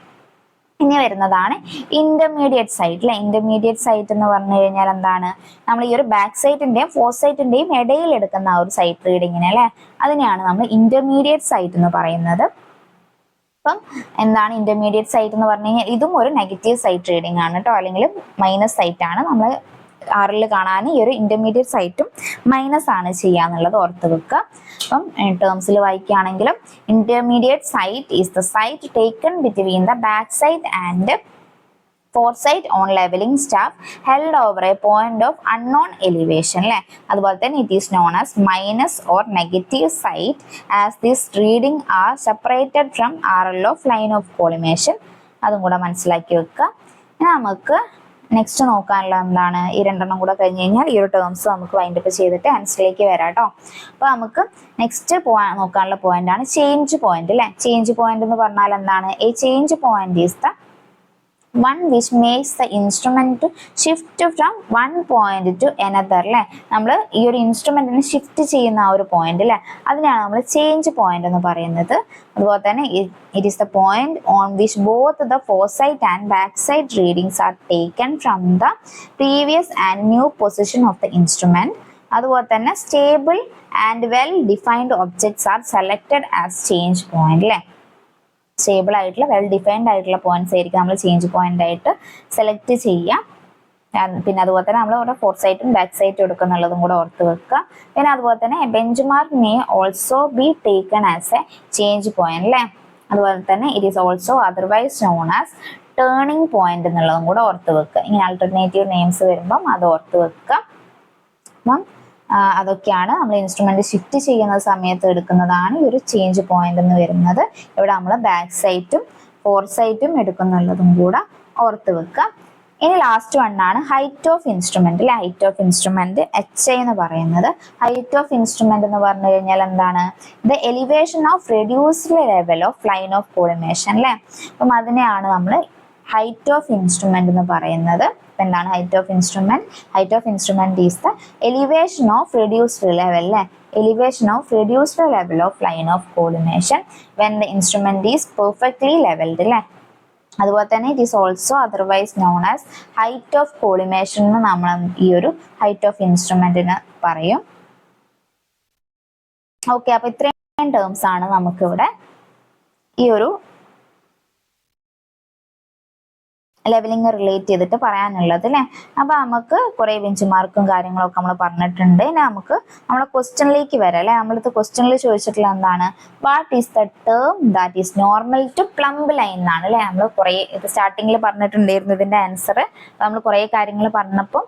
ഇനി വരുന്നതാണ് ഇന്റർമീഡിയറ്റ് സൈറ്റ് അല്ലെ. ഇന്റർമീഡിയറ്റ് സൈറ്റ് എന്ന് പറഞ്ഞു കഴിഞ്ഞാൽ എന്താണ്? നമ്മൾ ഈ ഒരു ബാക്ക് സൈറ്റിന്റെയും ഫോർ സൈറ്റിന്റെയും ഇടയിൽ എടുക്കുന്ന ആ ഒരു സൈറ്റ് റീഡിങ്ങിനെ അല്ലെ, അതിനെയാണ് നമ്മൾ ഇന്റർമീഡിയറ്റ് സൈറ്റ് എന്ന് പറയുന്നത്. അപ്പം എന്താണ് ഇന്റർമീഡിയറ്റ് സൈറ്റ് എന്ന് പറഞ്ഞു കഴിഞ്ഞാൽ ഇതും ഒരു നെഗറ്റീവ് സൈറ്റ് റീഡിംഗ് ആണ് കേട്ടോ, അല്ലെങ്കിൽ മൈനസ് സൈറ്റ് ആണ്. നമ്മൾ RL കാണാൻ ഈ ഒരു ഇന്റർമീഡിയറ്റ് സൈറ്റും മൈനസ് ആണ് ചെയ്യാന്നുള്ളത് ഓർത്ത് വെക്കുക. അപ്പം ടേംസിൽ വായിക്കുകയാണെങ്കിലും intermediate sight is the sight taken between the back sight and foresight on leveling staff held over a point of unknown elevation അല്ലേ. അതുപോലെ തന്നെ it is known as minus or negative site as this reading are separated from RL of line of collimation. അതും കൂടെ മനസ്സിലാക്കി വെക്കുക. നമുക്ക് നെക്സ്റ്റ് നോക്കാനുള്ള എന്താണ്? ഈ രണ്ടെണ്ണം കൂടെ കഴിഞ്ഞ് കഴിഞ്ഞാൽ ഈ ഒരു ടേംസ് നമുക്ക് വൈൻഡപ്പ് ചെയ്തിട്ട് ആൻസറിലേക്ക് വരാം കേട്ടോ. അപ്പോൾ നമുക്ക് നെക്സ്റ്റ് നോക്കാനുള്ള പോയിന്റ് ആണ് ചേഞ്ച് പോയിന്റ് അല്ലേ. ചേഞ്ച് പോയിന്റ് എന്ന് പറഞ്ഞാൽ എന്താണ്? A change point is the one which makes the instrument to shift from one point to another അല്ലേ. നമ്മൾ ഈ ഒരു ഇൻസ്ട്രുമെന്റിനെ ഷിഫ്റ്റ് ചെയ്യുന്ന ആ ഒരു പോയിന്റ് അല്ലേ, അതിനാണ് നമ്മൾ ചേഞ്ച് പോയിന്റ് എന്ന് പറയുന്നത്. അതുപോലെ തന്നെ it is the point on which both the foresight and backside readings are taken from the previous and new position of the instrument. അതുപോലെ തന്നെ stable and well defined objects are selected as change point അല്ലേ. സ്റ്റേബിൾ ആയിട്ടുള്ള വെൽ ഡിഫൈൻഡ് ആയിട്ടുള്ള പോയിന്റ്സ് ആയിരിക്കും നമ്മൾ ചേഞ്ച് പോയിന്റ് ആയിട്ട് സെലക്ട് ചെയ്യുക. പിന്നെ അതുപോലെ തന്നെ നമ്മൾ ഇവിടെ ഫോർ സൈറ്റും ബാക്ക് സൈറ്റും എടുക്കുന്നുള്ളതും കൂടെ ഓർത്ത് വെക്കുക. പിന്നെ അതുപോലെ തന്നെ bench mark may also be taken as A change point അല്ലേ. അതുപോലെ തന്നെ it is also otherwise known as turning point എന്നുള്ളതും കൂടെ ഓർത്ത് വെക്കുക. ഇങ്ങനെ ആൾട്ടർനേറ്റീവ് നെയിംസ് വരുമ്പം അത് ഓർത്ത് വെക്കുക. അപ്പം അതൊക്കെയാണ് നമ്മൾ ഇൻസ്ട്രുമെന്റ് ഷിഫ്റ്റ് ചെയ്യുന്ന സമയത്ത് എടുക്കുന്നതാണ് ഈ ഒരു ചേഞ്ച് പോയിന്റ് എന്ന് വരുന്നത്. ഇവിടെ നമ്മൾ ബാക്ക് സൈറ്റും ഫോർ സൈറ്റും എടുക്കുന്നുള്ളതും കൂടെ ഓർത്ത് വെക്കുക. ഇനി ലാസ്റ്റ് വണ്ണാണ് height of instrument. Height of instrument HI എന്ന് പറയുന്നത്. ഹൈറ്റ് ഓഫ് ഇൻസ്ട്രുമെന്റ് എന്ന് പറഞ്ഞു കഴിഞ്ഞാൽ എന്താണ്? The elevation of reduced level of line of collimation അല്ലെ. അപ്പം അതിനെയാണ് നമ്മൾ ഹൈറ്റ് ഓഫ് ഇൻസ്ട്രുമെന്റ് എന്ന് പറയുന്നത്. എന്താണ് height of instrument? Height of instrument is the elevation of reduced level അല്ലെ. elevation of reduced level of line of collimation when the instrument is perfectly leveled അല്ലെ. അതുപോലെ തന്നെ it is also otherwise known as height of collimation എന്ന് നമ്മൾ ഈ ഒരു ഹൈറ്റ് ഓഫ് ഇൻസ്ട്രുമെന്റിന് പറയും. ഓക്കെ, അപ്പൊ ഇത്രയും ടേംസ് ആണ് നമുക്കിവിടെ ഈ ഒരു ലെവലിംഗ് റിലേറ്റ് ചെയ്തിട്ട് പറയാനുള്ളത് അല്ലേ. അപ്പൊ നമുക്ക് കുറെ ബെഞ്ച് മാർക്കും കാര്യങ്ങളൊക്കെ നമ്മൾ പറഞ്ഞിട്ടുണ്ട്. ഇനി നമുക്ക് നമ്മളെ ക്വസ്റ്റ്യനിലേക്ക് വരാം അല്ലെ. നമ്മളിത് ക്വസ്റ്റ്യനിൽ ചോദിച്ചിട്ടുള്ള എന്താണ്? What is the term that is normal to plumb line എന്നാണ് അല്ലെ. നമ്മൾ കുറെ ഇത് സ്റ്റാർട്ടിങ്ങിൽ പറഞ്ഞിട്ടുണ്ടായിരുന്നു ഇതിന്റെ ആൻസർ. നമ്മൾ കുറെ കാര്യങ്ങൾ പറഞ്ഞപ്പോൾ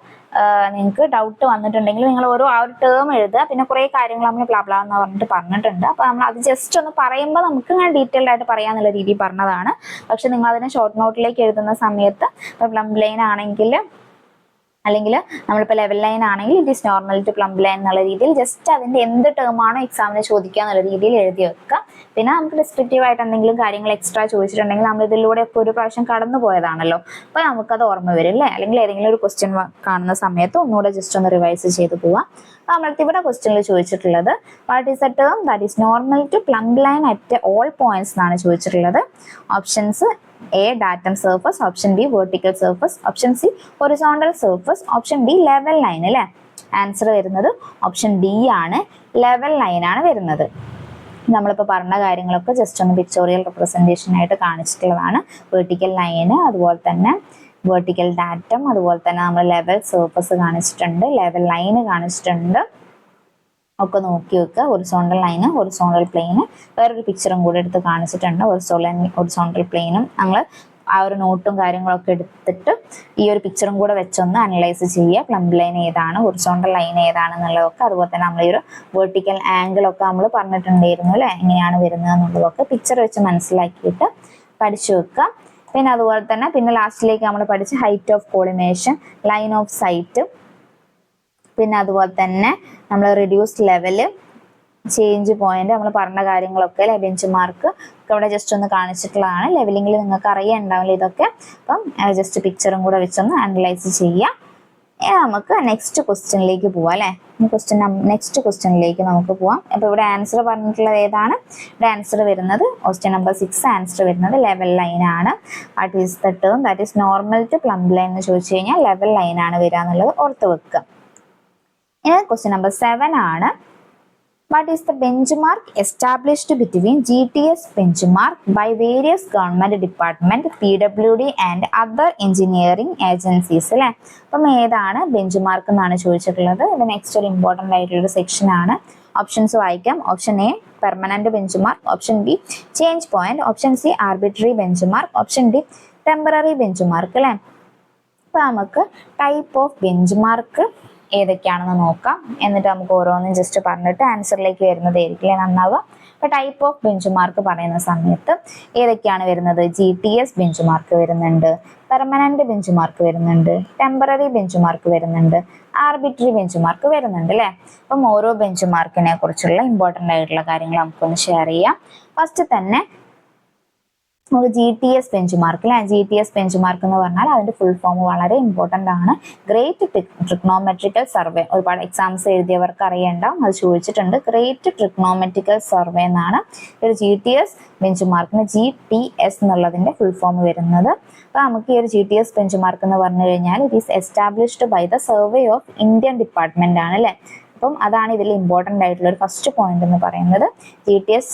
നിങ്ങൾക്ക് ഡൗട്ട് വന്നിട്ടുണ്ടെങ്കിൽ നിങ്ങൾ ആ ഒരു ടേം എഴുതുക. പിന്നെ കുറെ കാര്യങ്ങൾ നമ്മൾ ബ്ലാ എന്ന് പറഞ്ഞിട്ട് പറഞ്ഞിട്ടുണ്ട്. അപ്പൊ നമ്മൾ അത് ജസ്റ്റ് ഒന്ന് പറയുമ്പോൾ നമുക്ക് ഞാൻ ഡീറ്റെയിൽഡ് ആയിട്ട് പറയാന്നുള്ള രീതിയിൽ പറഞ്ഞതാണ്. പക്ഷെ നിങ്ങൾ അതിനെ ഷോർട്ട് നോട്ടിലേക്ക് എഴുതുന്ന സമയത്ത് പ്ലംബ് ലൈൻ ആണെങ്കിൽ അല്ലെങ്കിൽ നമ്മളിപ്പോൾ ലെവൽ ലൈൻ ആണെങ്കിൽ it is normal to plumb line എന്നുള്ള രീതിയിൽ ജസ്റ്റ് അതിന്റെ എന്ത് ടേം ആണോ എക്സാമിന് ചോദിക്കുക എന്നുള്ള രീതിയിൽ എഴുതി വെക്കുക. പിന്നെ നമുക്ക് ഡിസ്ക്രിപ്റ്റീവ് ആയിട്ട് എന്തെങ്കിലും കാര്യങ്ങൾ എക്സ്ട്രാ ചോദിച്ചിട്ടുണ്ടെങ്കിൽ നമ്മൾ ഇതിലൂടെ ഒക്കെ ഒരു പ്രാവശ്യം കടന്നു പോയതാണല്ലോ, അപ്പൊ നമുക്കത് ഓർമ്മ വരും അല്ലേ. അല്ലെങ്കിൽ ഏതെങ്കിലും ഒരു ക്വസ്റ്റ്യൻ കാണുന്ന സമയത്ത് ഒന്നുകൂടെ ജസ്റ്റ് ഒന്ന് റിവൈസ് ചെയ്ത് പോവാം. നമ്മൾക്ക് ഇവിടെ ക്വസ്റ്റ്യനിൽ ചോദിച്ചിട്ടുള്ളത് what is a term that is normal to plumb line at all points എന്നാണ് ചോദിച്ചിട്ടുള്ളത്. Options A datum surface, option B vertical surface, option C horizontal surface, option D level line അല്ലേ. ആൻസർ വരുന്നത് ഓപ്ഷൻ D ആണ്, ലെവൽ ലൈൻ ആണ് വരുന്നത്. നമ്മളിപ്പോൾ പറഞ്ഞ കാര്യങ്ങളൊക്കെ ജസ്റ്റ് ഒന്ന് പിക്ചോറിയൽ റെപ്രസെൻറ്റേഷൻ ആയിട്ട് കാണിച്ചിട്ടുള്ളതാണ്. വെർട്ടിക്കൽ ലൈന്, അതുപോലെ തന്നെ വെർട്ടിക്കൽ ഡാറ്റം, അതുപോലെ തന്നെ നമ്മൾ ലെവൽ സർഫസ് കാണിച്ചിട്ടുണ്ട്, ലെവൽ ലൈന് കാണിച്ചിട്ടുണ്ട്. ഒക്കെ നോക്കി വെക്കുക. ഹൊറിസോണ്ടൽ ലൈന്, ഹൊറിസോണ്ടൽ പ്ലെയിന്, വേറൊരു പിക്ചറും കൂടെ എടുത്ത് കാണിച്ചിട്ടുണ്ട്. ഹൊറിസോണ്ടൽ പ്ലെയിനും ഞങ്ങൾ ആ ഒരു നോട്ടും കാര്യങ്ങളൊക്കെ എടുത്തിട്ട് ഈ ഒരു പിക്ചറും കൂടെ വെച്ചൊന്ന് അനലൈസ് ചെയ്യുക. പ്ലംബ് ലൈൻ ഏതാണ്, ഹൊറിസോണ്ടൽ ലൈൻ ഏതാണെന്നുള്ളതൊക്കെ. അതുപോലെ തന്നെ നമ്മൾ ഈ ഒരു വെർട്ടിക്കൽ ആംഗിൾ ഒക്കെ നമ്മൾ പറഞ്ഞിട്ടുണ്ടായിരുന്നു അല്ലെ, എങ്ങനെയാണ് വരുന്നത് എന്നുള്ളതൊക്കെ പിക്ചർ വെച്ച് മനസ്സിലാക്കിയിട്ട് പഠിച്ചു വെക്കുക. പിന്നെ അതുപോലെ തന്നെ പിന്നെ ലാസ്റ്റിലേക്ക് നമ്മൾ പഠിച്ച height of collimation, line of sight, പിന്നെ അതുപോലെ തന്നെ നമ്മൾ റിഡ്യൂസ്ഡ് ലെവല്, ചേഞ്ച് പോയിന്റ്, നമ്മൾ പറഞ്ഞ കാര്യങ്ങളൊക്കെ അല്ലെ. ബെഞ്ച് മാർക്ക് ഇവിടെ ജസ്റ്റ് ഒന്ന് കാണിച്ചിട്ടുള്ളതാണ്. ലെവലിംഗിൽ നിങ്ങൾക്ക് അറിയാനുണ്ടാവില്ല ഇതൊക്കെ. അപ്പം ജസ്റ്റ് പിക്ചറും കൂടെ വെച്ചൊന്ന് അനലൈസ് ചെയ്യാം. നമുക്ക് നെക്സ്റ്റ് ക്വസ്റ്റ്യനിലേക്ക് പോവാം അല്ലെ. നെക്സ്റ്റ് ക്വസ്റ്റ്യനിലേക്ക് നമുക്ക് പോവാം. അപ്പൊ ഇവിടെ ആൻസർ പറഞ്ഞിട്ടുള്ളത് ഏതാണ്? ഇവിടെ ആൻസർ വരുന്നത് ക്വസ്റ്റ്യൻ നമ്പർ 6 ആൻസർ വരുന്നത് ലെവൽ ലൈൻ ആണ്. What is the term that is normal to plumb line എന്ന് ചോദിച്ചു കഴിഞ്ഞാൽ ലെവൽ ലൈൻ ആണ് വരിക എന്നുള്ളത് ഓർത്ത് വെക്കുക. ഇനി ക്വസ്റ്റ്യൻ നമ്പർ 7 ആണ്. What is the benchmark established between GTS benchmark by various government department, PWD and other engineering agencies അല്ലെ. അപ്പം ഏതാണ് ബെഞ്ച് മാർക്ക് എന്നാണ് ചോദിച്ചിട്ടുള്ളത്. ഇത് നെക്സ്റ്റ് ഒരു ഇമ്പോർട്ടൻ്റ് ആയിട്ടുള്ള സെക്ഷൻ ആണ്. ഓപ്ഷൻസ് വായിക്കാം. Option A permanent bench mark, option be change point, option C arbitrary bench mark, option D temporary bench mark അല്ലെ. അപ്പൊ നമുക്ക് ടൈപ്പ് ഓഫ് ബെഞ്ച് മാർക്ക് ഏതൊക്കെയാണെന്ന് നോക്കാം. എന്നിട്ട് നമുക്ക് ഓരോന്നും ജസ്റ്റ് പറഞ്ഞിട്ട് ആൻസറിലേക്ക് വരുന്നതായിരിക്കും നന്നാവുക. അപ്പൊ ടൈപ്പ് ഓഫ് ബെഞ്ച് മാർക്ക് പറയുന്ന സമയത്ത് ഏതൊക്കെയാണ് വരുന്നത്? GTS ബെഞ്ച് മാർക്ക് വരുന്നുണ്ട്, പെർമനന്റ് ബെഞ്ച് മാർക്ക് വരുന്നുണ്ട്, ടെമ്പററി ബെഞ്ച് മാർക്ക് വരുന്നുണ്ട്, ആർബിട്രറി ബെഞ്ച് മാർക്ക് വരുന്നുണ്ട് അല്ലെ. അപ്പം ഓരോ ബെഞ്ച് മാർക്കിനെ കുറിച്ചുള്ള ഇമ്പോർട്ടൻ്റ് ആയിട്ടുള്ള കാര്യങ്ങൾ നമുക്കൊന്ന് ഷെയർ ചെയ്യാം. ഫസ്റ്റ് തന്നെ നമുക്ക് GTS ബെഞ്ച് മാർക്ക് അല്ലെ. GTS ബെഞ്ച് മാർക്ക് എന്ന് പറഞ്ഞാൽ അതിന്റെ ഫുൾ ഫോം വളരെ ഇമ്പോർട്ടൻ്റ് ആണ്. Great trigonometrical survey. ഒരുപാട് എക്സാംസ് എഴുതിയവർക്ക് അറിയേണ്ടാവും, അത് ചോദിച്ചിട്ടുണ്ട്. ഗ്രേറ്റ് ട്രിഗ്നോമെട്രിക്കൽ സർവേ എന്നാണ് ഒരു GTS ബെഞ്ച് മാർക്കിന് GTS എന്നുള്ളതിന്റെ ഫുൾ ഫോം വരുന്നത്. അപ്പൊ നമുക്ക് ഈ ഒരു GTS ബെഞ്ച് മാർക്ക് എന്ന് പറഞ്ഞു കഴിഞ്ഞാൽ it is established by the survey of Indian department ആണ് അല്ലെ. അപ്പം അതാണ് ഇതിൽ ഇമ്പോർട്ടൻ്റ് ആയിട്ടുള്ള ഒരു ഫസ്റ്റ് പോയിന്റ് എന്ന് പറയുന്നത്. GTS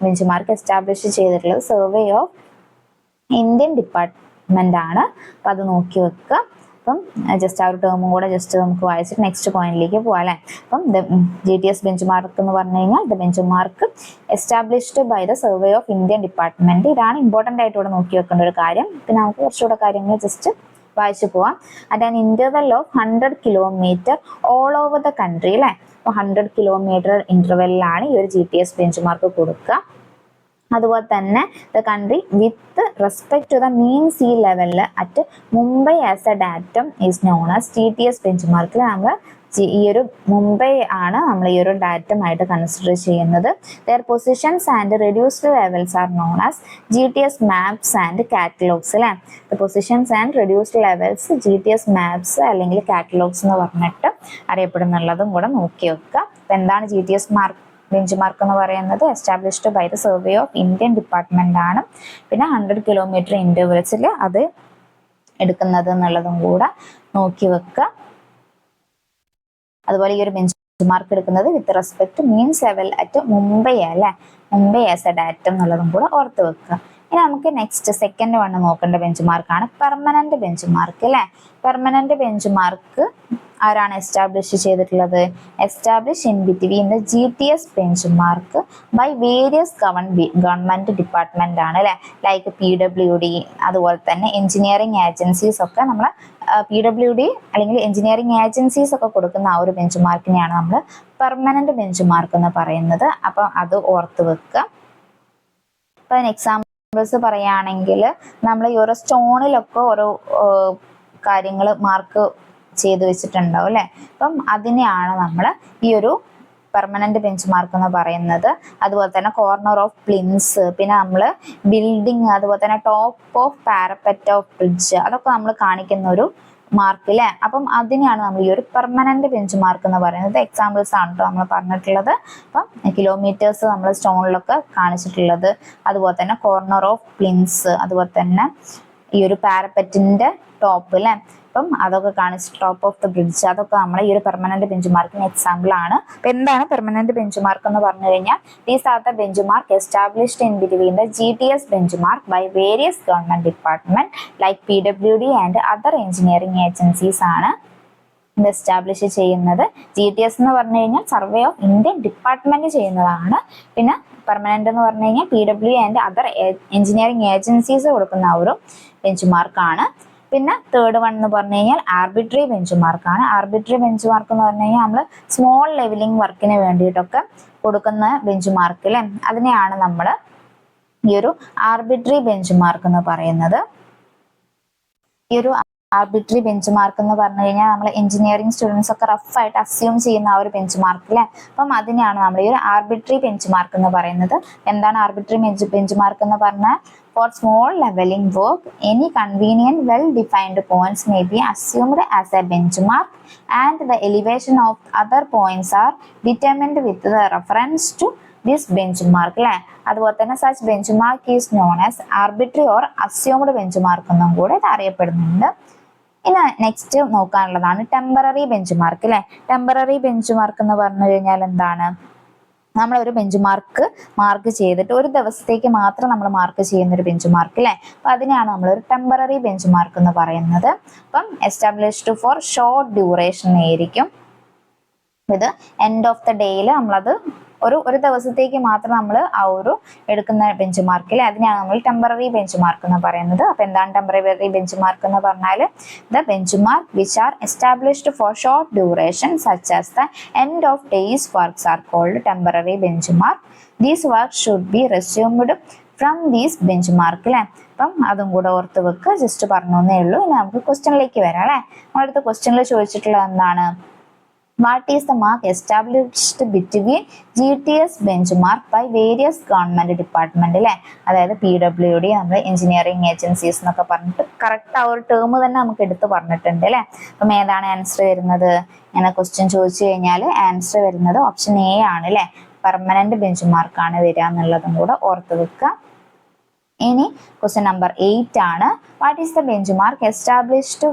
ബെഞ്ച് മാർക്ക് എസ്റ്റാബ്ലിഷ് ചെയ്തിട്ടുള്ളത് സർവേ ഓഫ് ഇന്ത്യൻ ഡിപ്പാർട്ട്മെന്റ് ആണ്. അപ്പൊ അത് നോക്കി വെക്കുക. അപ്പം ജസ്റ്റ് ആ ഒരു ടേമും കൂടെ ജസ്റ്റ് നമുക്ക് വായിച്ചിട്ട് നെക്സ്റ്റ് പോയിന്റിലേക്ക് പോകാം അല്ലെ. അപ്പം GTS ബെഞ്ച് മാർക്ക് എന്ന് പറഞ്ഞു കഴിഞ്ഞാൽ the bench mark established by the survey of Indian department. ഇതാണ് ഇമ്പോർട്ടൻ്റ് ആയിട്ട് ഇവിടെ നോക്കി വെക്കേണ്ട ഒരു കാര്യം. പിന്നെ നമുക്ക് കുറച്ചുകൂടെ കാര്യങ്ങൾ ജസ്റ്റ് വായിച്ചു പോവാം. At an interval of 100 kilometre all over the country അല്ലെ. അപ്പോൾ 100 കിലോമീറ്റർ ഇന്റർവെല്ലിലാണ് ഈ ഒരു GTS ബെഞ്ച് മാർക്ക് കൊടുക്കുക. അതുപോലെ തന്നെ the country with respect to the mean sea ലെവലിൽ at Mumbai as a datum is known as GTS bench മാർക്കിൽ നമ്മൾ ഈ ഒരു മുംബൈ ആണ് നമ്മൾ ഈ ഒരു ഡാറ്റം ആയിട്ട് കൺസിഡർ ചെയ്യുന്നത്. Their positions and reduced levels are known as GTS maps and catalogues അല്ലേ. Positions and reduced levels GTS maps അല്ലെങ്കിൽ കാറ്റലോഗ്സ് എന്ന് പറഞ്ഞിട്ട് അറിയപ്പെടുന്നുള്ളതും കൂടെ നോക്കി വെക്കുക. അപ്പം എന്താണ് GTS ബെഞ്ച് മാർക്ക് എന്ന് പറയുന്നത്? Established by the survey of Indian department ആണ്. പിന്നെ 100 കിലോമീറ്റർ ഇന്റർവെൽസിൽ അത് എടുക്കുന്നത് എന്നുള്ളതും കൂടെ നോക്കി വെക്കുക. അതുപോലെ ഈ ഒരു ബെഞ്ച് മാർക്ക് എടുക്കുന്നത് with respect means level at Mumbai അല്ലെ, മുംബൈ ആസ് എ ഡാറ്റം എന്നുള്ളതും കൂടെ ഓർത്ത് വെക്കുക. ഇനി നമുക്ക് നെക്സ്റ്റ് സെക്കൻഡ് വൺ നോക്കേണ്ട ബെഞ്ച് മാർക്കാണ് പെർമനന്റ് ബെഞ്ച് മാർക്ക് അല്ലെ. പെർമനന്റ് ബെഞ്ച് മാർക്ക് ആരാണ് എസ്റ്റാബ്ലിഷ് ചെയ്തിട്ടുള്ളത്? Establish in between the GTS bench mark by various government department ആണ് അല്ലെ. ലൈക്ക് PWD, അതുപോലെ തന്നെ എഞ്ചിനീയറിംഗ് ഏജൻസീസ് ഒക്കെ നമ്മൾ PWD അല്ലെങ്കിൽ എഞ്ചിനീയറിംഗ് ഏജൻസീസ് ഒക്കെ കൊടുക്കുന്ന ആ ഒരു ബെഞ്ച് മാർക്കിനെയാണ് നമ്മൾ പെർമനന്റ് ബെഞ്ച് മാർക്ക് എന്ന് പറയുന്നത്. അപ്പം അത് ഓർത്ത് വെക്കുക. അപ്പൊ അതിന് എക്സാമ്പിൾസ് പറയുകയാണെങ്കിൽ നമ്മൾ ഈ ഓരോ സ്റ്റോണിലൊക്കെ ഓരോ കാര്യങ്ങൾ മാർക്ക് ചെയ്ത് വെച്ചിട്ടുണ്ടാവും അല്ലെ. അപ്പം അതിനെയാണ് നമ്മൾ ഈ ഒരു പെർമനന്റ് ബെഞ്ച് മാർക്ക് എന്ന് പറയുന്നത്. അതുപോലെ തന്നെ കോർണർ ഓഫ് പ്ലിൻസ്, പിന്നെ നമ്മൾ ബിൽഡിങ്, അതുപോലെ തന്നെ top of parapet of bridge, അതൊക്കെ നമ്മൾ കാണിക്കുന്ന ഒരു മാർക്ക് അല്ലെ. അപ്പം അതിനെയാണ് നമ്മൾ ഈ ഒരു പെർമനന്റ് ബെഞ്ച് മാർക്ക് എന്ന് പറയുന്നത്. എക്സാമ്പിൾസ് ആണ് കേട്ടോ നമ്മൾ പറഞ്ഞിട്ടുള്ളത്. അപ്പം കിലോമീറ്റേഴ്സ് നമ്മൾ സ്റ്റോണിലൊക്കെ കാണിച്ചിട്ടുള്ളത്, അതുപോലെ തന്നെ കോർണർ ഓഫ് പ്ലിൻസ്, അതുപോലെ തന്നെ ഈ ഒരു പാരപ്പറ്റിന്റെ ടോപ്പ് അല്ലെ, അപ്പം അതൊക്കെ കാണിച്ച് ടോപ്പ് ഓഫ് ദ ബ്രിഡ്ജ്, അതൊക്കെ നമ്മൾ ഈ ഒരു പെർമനന്റ് ബെഞ്ച് മാർക്കിന് എക്സാമ്പിൾ ആണ്. അപ്പൊ എന്താണ് പെർമനന്റ് ബെഞ്ച് മാർക്ക് എന്ന് പറഞ്ഞു കഴിഞ്ഞാൽ these are the bench mark established in between the GTS bench mark by various government department like PWD and other engineering agencies ആണ് ഇത് എസ്റ്റാബ്ലിഷ് ചെയ്യുന്നത്. GTS എന്ന് പറഞ്ഞു കഴിഞ്ഞാൽ സർവേ ഓഫ് ഇന്ത്യൻ ഡിപ്പാർട്ട്മെന്റ് ചെയ്യുന്നതാണ്. പിന്നെ പെർമനന്റ് എന്ന് പറഞ്ഞു കഴിഞ്ഞാൽ PWD and other engineering agencies കൊടുക്കുന്ന ഒരു ബെഞ്ച് മാർക്കാണ്. പിന്നെ തേർഡ് വൺ എന്ന് പറഞ്ഞു കഴിഞ്ഞാൽ ആർബിട്രറി ബെഞ്ച് മാർക്കാണ്. ആർബിട്രറി ബെഞ്ച് മാർക്ക് എന്ന് പറഞ്ഞു കഴിഞ്ഞാൽ നമ്മൾ സ്മോൾ ലെവലിംഗ് വർക്കിന് വേണ്ടിയിട്ടൊക്കെ കൊടുക്കുന്ന ബെഞ്ച് മാർക്ക് അല്ലെ, അതിനെയാണ് നമ്മൾ ഈ ഒരു ആർബിട്രറി ബെഞ്ച് മാർക്ക് എന്ന് പറയുന്നത്. ഈ ഒരു ആർബിട്രറി ബെഞ്ച് മാർക്ക് എന്ന് പറഞ്ഞു കഴിഞ്ഞാൽ നമ്മൾ എഞ്ചിനീയറിംഗ് സ്റ്റുഡൻസ് ഒക്കെ റഫായിട്ട് അസ്യൂം ചെയ്യുന്ന ആ ഒരു ബെഞ്ച് മാർക്ക് അല്ലെ. അപ്പം അതിനെയാണ് നമ്മൾ ഈ ഒരു ആർബിട്രറി ബെഞ്ച് മാർക്ക് എന്ന് പറയുന്നത്. എന്താണ് ആർബിട്രറി ബെഞ്ച് മാർക്ക് എന്ന് പറഞ്ഞാൽ for small leveling work any convenient well defined points may be assumed as a benchmark and the elevation of other points are determined with the reference to this benchmark അല്ലെ. അതുപോലെ തന്നെ such benchmark is known as arbitrary or assumed benchmark എന്നും കൂടെ ഇത് അറിയപ്പെടുന്നുണ്ട്. ഇനി നെക്സ്റ്റ് നോക്കാനുള്ളതാണ് ടെമ്പററി ബെഞ്ച് മാർക്ക് അല്ലെ. ടെമ്പററി ബെഞ്ച് മാർക്ക് എന്ന് പറഞ്ഞു കഴിഞ്ഞാൽ എന്താണ്? നമ്മൾ ഒരു ബെഞ്ച് മാർക്ക് ചെയ്തിട്ട് ഒരു ദിവസത്തേക്ക് മാത്രം നമ്മൾ മാർക്ക് ചെയ്യുന്ന ഒരു ബെഞ്ച് മാർക്ക് അല്ലെ. അപ്പൊ അതിനെയാണ് നമ്മൾ ഒരു ടെമ്പററി ബെഞ്ച് മാർക്ക് എന്ന് പറയുന്നത്. അപ്പം എസ്റ്റാബ്ലിഷ്ഡ് ഫോർ ഷോർട്ട് ഡ്യൂറേഷൻ ആയിരിക്കും. ഇത് എൻഡ് ഓഫ് ദ ഡേയിൽ നമ്മളത് ഒരു ദിവസത്തേക്ക് മാത്രം നമ്മൾ ആ ഒരു എടുക്കുന്ന ബെഞ്ച് മാർക്കിൽ അതിനെയാണ് നമ്മൾ ടെമ്പററി ബെഞ്ച് മാർക്ക് എന്ന് പറയുന്നത്. അപ്പൊ എന്താണ് ടെമ്പററി ബെഞ്ച് മാർക്ക് എന്ന് പറഞ്ഞാൽ the bench mark which are established for short duration such as the end of days works are called temporary bench mark. These work should be resumed from these bench mark അല്ലെ. അപ്പം അതും കൂടെ ഓർത്ത് വെക്കുക. ജസ്റ്റ് പറഞ്ഞേ ഉള്ളൂ. ഇനി നമുക്ക് ക്വസ്റ്റ്യനിലേക്ക് വരാം അല്ലെ. നമ്മളടുത്ത ക്വസ്റ്റ്യനിൽ ചോദിച്ചിട്ടുള്ളത് എന്താണ്? What is the mark established between GTS benchmark by various government department അല്ലെ. അതായത് PWD, നമ്മൾ എഞ്ചിനീയറിംഗ് ഏജൻസീസ് എന്നൊക്കെ പറഞ്ഞിട്ട് കറക്റ്റ് ആ ഒരു ടേം തന്നെ നമുക്ക് എടുത്ത് പറഞ്ഞിട്ടുണ്ട് അല്ലെ. അപ്പം ഏതാണ് ആൻസർ വരുന്നത്? ഇങ്ങനെ ക്വസ്റ്റ്യൻ ചോദിച്ചു കഴിഞ്ഞാൽ ആൻസർ വരുന്നത് ഓപ്ഷൻ എ ആണ് അല്ലെ. പെർമനന്റ് ബെഞ്ച് മാർക്കാണ് വരിക എന്നുള്ളതും കൂടെ ഓർത്ത് വെക്കുക. ഇനി ക്വസ്റ്റ്യൻ നമ്പർ 8 ആണ്. What is the bench mark established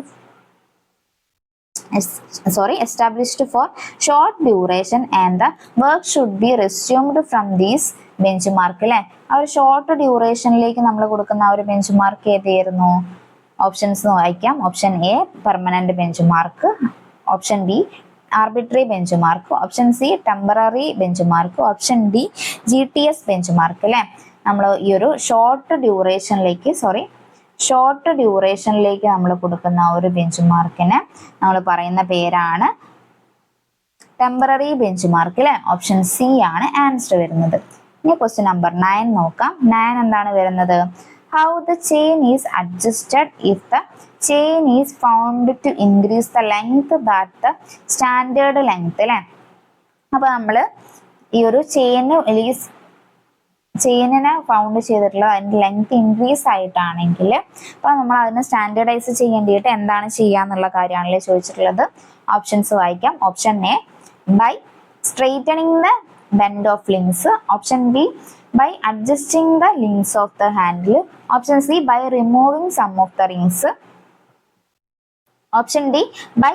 for short duration and the work should be resumed from these benchmark അല്ലെ. ആ ഒരു ഷോർട്ട് ഡ്യൂറേഷനിലേക്ക് നമ്മൾ കൊടുക്കുന്ന ആ ഒരു ബെഞ്ച് മാർക്ക് ഏതായിരുന്നു? ഓപ്ഷൻസ് വായിക്കാം. Option A permanent bench mark, option B arbitrary bench mark, option C temporary bench mark, option D GTS bench mark അല്ലെ. നമ്മൾ ഈ ഒരു ഷോർട്ട് ഡ്യൂറേഷനിലേക്ക് നമ്മൾ കൊടുക്കുന്ന ഒരു ബെഞ്ച് മാർക്കിന് നമ്മൾ പറയുന്ന പേരാണ് ടെമ്പററി ബെഞ്ച് മാർക്ക് അല്ലെ. ഓപ്ഷൻ സി ആണ് ആൻസർ വരുന്നത്. ഇനി ക്വസ്റ്റ്യൻ നമ്പർ 9 നോക്കാം. 9 എന്താണ് വരുന്നത്? How the chain is adjusted if the chain is found to increase the length that the standard length അല്ലെ. അപ്പൊ നമ്മൾ ഈ ഒരു ചെയിനിനെ ഫൗണ്ട് ചെയ്തിട്ടുള്ള അതിന്റെ ലെങ്ത് ഇൻക്രീസ് ആയിട്ടാണെങ്കിൽ അപ്പൊ നമ്മൾ അതിനെ സ്റ്റാൻഡേർഡൈസ് ചെയ്യേണ്ടിയിട്ട് എന്താണ് ചെയ്യാന്നുള്ള കാര്യമാണല്ലേ ചോദിച്ചിട്ടുള്ളത്. ഓപ്ഷൻസ് വായിക്കാം. Option A by straightening the bend of links. Option B by adjusting the links of the handle. Option C by removing some of the rings. Option D by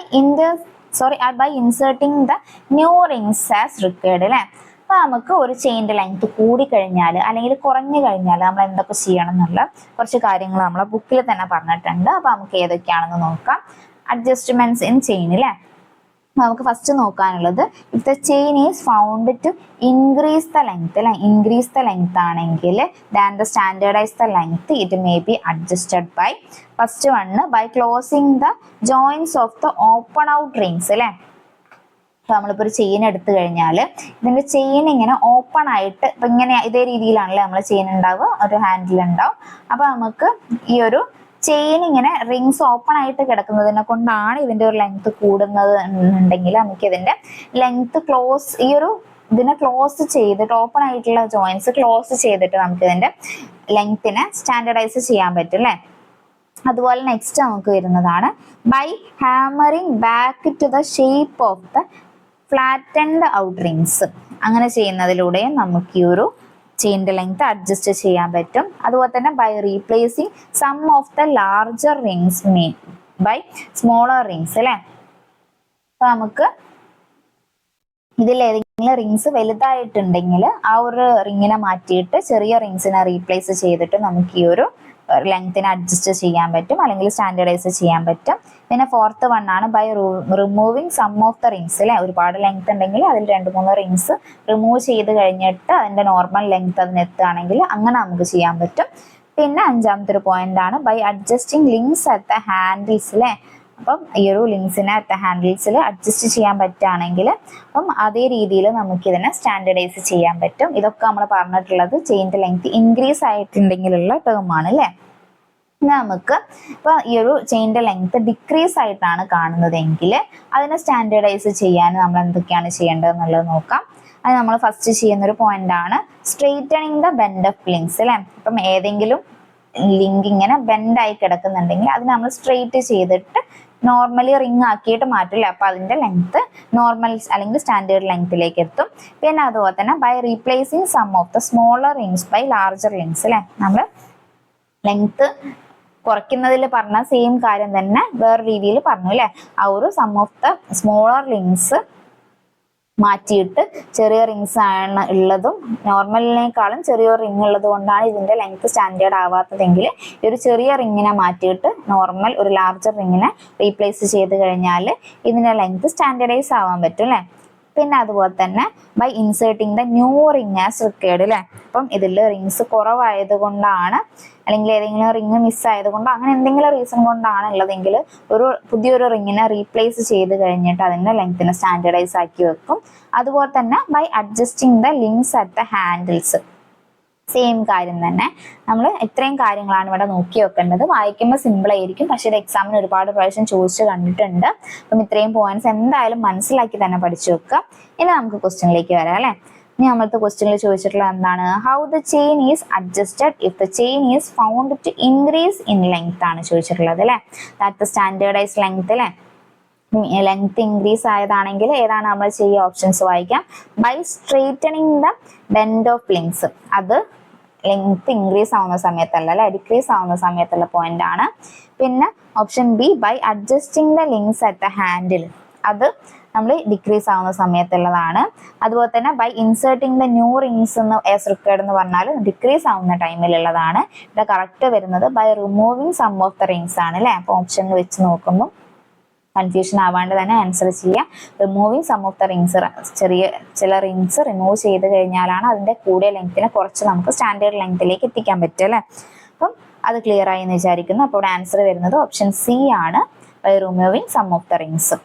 inserting the new rings as required അല്ലെ. അപ്പൊ നമുക്ക് ഒരു ചെയിൻ്റെ ലെങ്ത് കൂടി കഴിഞ്ഞാൽ അല്ലെങ്കിൽ കുറഞ്ഞു കഴിഞ്ഞാൽ നമ്മൾ എന്തൊക്കെ ചെയ്യണം എന്നുള്ള കുറച്ച് കാര്യങ്ങൾ നമ്മളെ ബുക്കിൽ തന്നെ പറഞ്ഞിട്ടുണ്ട്. അപ്പൊ നമുക്ക് ഏതൊക്കെയാണെന്ന് നോക്കാം. അഡ്ജസ്റ്റ്മെന്റ്സ് ഇൻ ചെയിൻ അല്ലെ. നമുക്ക് ഫസ്റ്റ് നോക്കാനുള്ളത് if the chain is found to increase the length അല്ലെ. ഇൻക്രീസ് ദ ലെങ്ത് ആണെങ്കിൽ then the standardise the length it may be adjusted by first one by closing the joins of the open out rings അല്ലെ. നമ്മളിപ്പോൾ ഒരു ചെയിൻ എടുത്തു കഴിഞ്ഞാൽ ഇതിന്റെ ചെയിൻ ഇങ്ങനെ ഓപ്പൺ ആയിട്ട് ഇപ്പൊ ഇങ്ങനെ ഇതേ രീതിയിലാണല്ലേ നമ്മൾ ചെയിൻ ഉണ്ടാവുക, ഒരു ഹാൻഡിൽ ഉണ്ടാവും. അപ്പൊ നമുക്ക് ഈ ഒരു ചെയിൻ ഇങ്ങനെ റിങ്സ് ഓപ്പൺ ആയിട്ട് കിടക്കുന്നതിനെ കൊണ്ടാണ് ഇതിന്റെ ഒരു ലെങ്ത് കൂടുന്നത് എന്നുണ്ടെങ്കിൽ നമുക്ക് ഇതിന്റെ ലെങ്ത് ഇതിനെ ക്ലോസ് ചെയ്തിട്ട് ഓപ്പൺ ആയിട്ടുള്ള ജോയിൻസ് ക്ലോസ് ചെയ്തിട്ട് നമുക്ക് ഇതിന്റെ ലെങ്ത്തിനെ സ്റ്റാൻഡേർഡൈസ് ചെയ്യാൻ പറ്റും അല്ലെ. അതുപോലെ നെക്സ്റ്റ് നമുക്ക് വരുന്നതാണ് by hammering back to the shape of the flattened out rings. അങ്ങനെ ചെയ്യുന്നതിലൂടെയും നമുക്ക് ഈ ഒരു ചെയിൻ്റെ ലെങ്ത് അഡ്ജസ്റ്റ് ചെയ്യാൻ പറ്റും. അതുപോലെ തന്നെ by replacing some of the larger rings by smaller rings അല്ലെ. അപ്പൊ നമുക്ക് ഇതിൽ ഏതെങ്കിലും റിങ്സ് വലുതായിട്ടുണ്ടെങ്കിൽ ആ ഒരു റിങ്ങിനെ മാറ്റിയിട്ട് ചെറിയ റിങ്സിനെ റീപ്ലേസ് ചെയ്തിട്ട് നമുക്ക് ഈ ഒരു ലെങ്ത്തിനെ അഡ്ജസ്റ്റ് ചെയ്യാൻ പറ്റും അല്ലെങ്കിൽ സ്റ്റാൻഡേർഡൈസ് ചെയ്യാൻ പറ്റും. പിന്നെ ഫോർത്ത് വൺ ആണ് by removing some of the rings അല്ലെ. ഒരുപാട് ലെങ്ത് ഉണ്ടെങ്കിൽ അതിൽ 2-3 റിങ്സ് റിമൂവ് ചെയ്ത് കഴിഞ്ഞിട്ട് അതിന്റെ നോർമൽ ലെങ്ത് അതിന് എത്തുകയാണെങ്കിൽ അങ്ങനെ നമുക്ക് ചെയ്യാൻ പറ്റും. പിന്നെ 5ാമത്തെ ഒരു പോയിന്റ് ആണ് by adjusting links at the handles അല്ലെ. അപ്പം ഈ ഒരു ലിങ്ക്സിനെ അറ്റ് ഹാൻഡിൽസിൽ അഡ്ജസ്റ്റ് ചെയ്യാൻ പറ്റുകയാണെങ്കിൽ അപ്പം അതേ രീതിയിൽ നമുക്ക് ഇതിനെ സ്റ്റാൻഡേർഡൈസ് ചെയ്യാൻ പറ്റും. ഇതൊക്കെ നമ്മൾ പറഞ്ഞിട്ടുള്ളത് ചെയിൻ്റെ ലെങ്ത് ഇൻക്രീസ് ആയിട്ടുണ്ടെങ്കിലുള്ള ടേം ആണ് അല്ലേ. നമുക്ക് ഇപ്പൊ ഈ ഒരു ചെയിൻ്റെ ലെങ്ത് ഡിക്രീസ് ആയിട്ടാണ് കാണുന്നതെങ്കിൽ അതിനെ സ്റ്റാൻഡേർഡൈസ് ചെയ്യാൻ നമ്മൾ എന്തൊക്കെയാണ് ചെയ്യേണ്ടത് എന്നുള്ളത് നോക്കാം. അത് നമ്മൾ ഫസ്റ്റ് ചെയ്യുന്ന ഒരു പോയിന്റ് ആണ് straightening the bend of links അല്ലെ. അപ്പം ഏതെങ്കിലും ലിങ്ക് ഇങ്ങനെ ബെൻഡായി കിടക്കുന്നുണ്ടെങ്കിൽ അത് നമ്മൾ സ്ട്രെയിറ്റ് ചെയ്തിട്ട് നോർമലി റിങ് ആക്കിയിട്ട് മാറ്റില്ല. അപ്പൊ അതിന്റെ ലെങ്ത് നോർമൽ അല്ലെങ്കിൽ സ്റ്റാൻഡേർഡ് ലെങ്ത്തിലേക്ക് എത്തും. പിന്നെ അതുപോലെ തന്നെ by replacing some of the smaller rings by larger rings അല്ലെ. നമ്മൾ ലെങ്ത് കുറയ്ക്കുന്നതിൽ പറഞ്ഞ സെയിം കാര്യം തന്നെ വേറെ രീതിയിൽ പറഞ്ഞു അല്ലെ. ആ ഒരു some of the smaller rings മാറ്റിയിട്ട് ചെറിയ റിങ്സ് ആണ് ഉള്ളതും നോർമലിനേക്കാളും ചെറിയൊരു റിങ് ഉള്ളത് കൊണ്ടാണ് ഇതിന്റെ ലെങ്ത് സ്റ്റാൻഡേർഡ് ആവാത്തതെങ്കിൽ ഈ ഒരു ചെറിയ റിങ്ങിനെ മാറ്റിയിട്ട് നോർമൽ ഒരു ലാർജർ റിങ്ങിനെ റീപ്ലേസ് ചെയ്ത് കഴിഞ്ഞാൽ ഇതിന്റെ ലെങ്ത് സ്റ്റാൻഡേർഡൈസ് ആവാൻ പറ്റും അല്ലെ. പിന്നെ അതുപോലെ തന്നെ by inserting the new ring as required അല്ലെ. അപ്പം ഇതിൽ റിങ്സ് കുറവായത് കൊണ്ടാണ് അല്ലെങ്കിൽ ഏതെങ്കിലും റിങ് മിസ് ആയതുകൊണ്ടോ അങ്ങനെ എന്തെങ്കിലും റീസൺ കൊണ്ടാണ് ഉള്ളതെങ്കിൽ ഒരു പുതിയൊരു റിങ്ങിനെ റീപ്ലേസ് ചെയ്ത് കഴിഞ്ഞിട്ട് അതിന്റെ ലെങ്ത്തിനെ സ്റ്റാൻഡേർഡൈസ് ആക്കി വെക്കും. അതുപോലെ തന്നെ by adjusting the links at the handles same കാര്യം തന്നെ. നമ്മൾ ഇത്രയും കാര്യങ്ങളാണ് ഇവിടെ നോക്കി വെക്കേണ്ടത്. വായിക്കുമ്പോൾ സിമ്പിൾ ആയിരിക്കും, പക്ഷേ ഇത് എക്സാമിന് ഒരുപാട് പ്രാവശ്യം ചോദിച്ചു കണ്ടിട്ടുണ്ട്. അപ്പം ഇത്രയും പോയിന്റ്സ് എന്തായാലും മനസ്സിലാക്കി തന്നെ പഠിച്ചു വെക്കുക. ഇനി നമുക്ക് ക്വസ്റ്റ്യനിലേക്ക് വരാം അല്ലെ. ഇനി നമ്മളത്തെ ക്വസ്റ്റ്യനിൽ ചോദിച്ചിട്ടുള്ളത് എന്താണ്? How the chain is adjusted if the chain is found to increase in length ആണ് ചോദിച്ചിട്ടുള്ളത് അല്ലെ. ദാറ്റ് ദ സ്റ്റാൻഡേർഡൈസ് ലെങ്ത് അല്ലെ. ലെങ്ത് ഇൻക്രീസ് ആയതാണെങ്കിൽ ഏതാണ് നമ്മൾ ചെയ്യുക? ഓപ്ഷൻസ് വായിക്കാം. By straightening the bend of links, അത് ലെങ്ത് ഇൻക്രീസ് ആവുന്ന സമയത്തല്ല അല്ലെ, ഡിക്രീസ് ആവുന്ന സമയത്തുള്ള പോയിന്റ് ആണ്. പിന്നെ option B by adjusting the links at the handle, അത് നമ്മൾ ഡിക്രീസ് ആവുന്ന സമയത്തുള്ളതാണ്. അതുപോലെ തന്നെ by inserting the new rings എന്ന് ആസ് റിക്വയർഡ് എന്ന് പറഞ്ഞാൽ ഡിക്രീസ് ആവുന്ന ടൈമിലുള്ളതാണ്. ഇവിടെ കറക്റ്റ് വരുന്നത് by removing some of the rings ആണ് അല്ലെ. അപ്പോൾ ഓപ്ഷനിൽ വെച്ച് നോക്കുമ്പോൾ കൺഫ്യൂഷൻ ആവാണ്ട് തന്നെ ആൻസർ ചെയ്യുക. Removing some of the rings, ചില റിങ്സ് റിമൂവ് ചെയ്ത് കഴിഞ്ഞാലാണ് അതിന്റെ കൂടിയ ലെങ്ത്തിനെ കുറച്ച് നമുക്ക് സ്റ്റാൻഡേർഡ് ലെങ്ത്തിലേക്ക് എത്തിക്കാൻ പറ്റും അല്ലെ. അപ്പം അത് ക്ലിയർ ആയി എന്ന് വിചാരിക്കുന്നു. അപ്പോൾ ഇവിടെ ആൻസർ വരുന്നത് ഓപ്ഷൻ സി ആണ്, by removing some of the rings.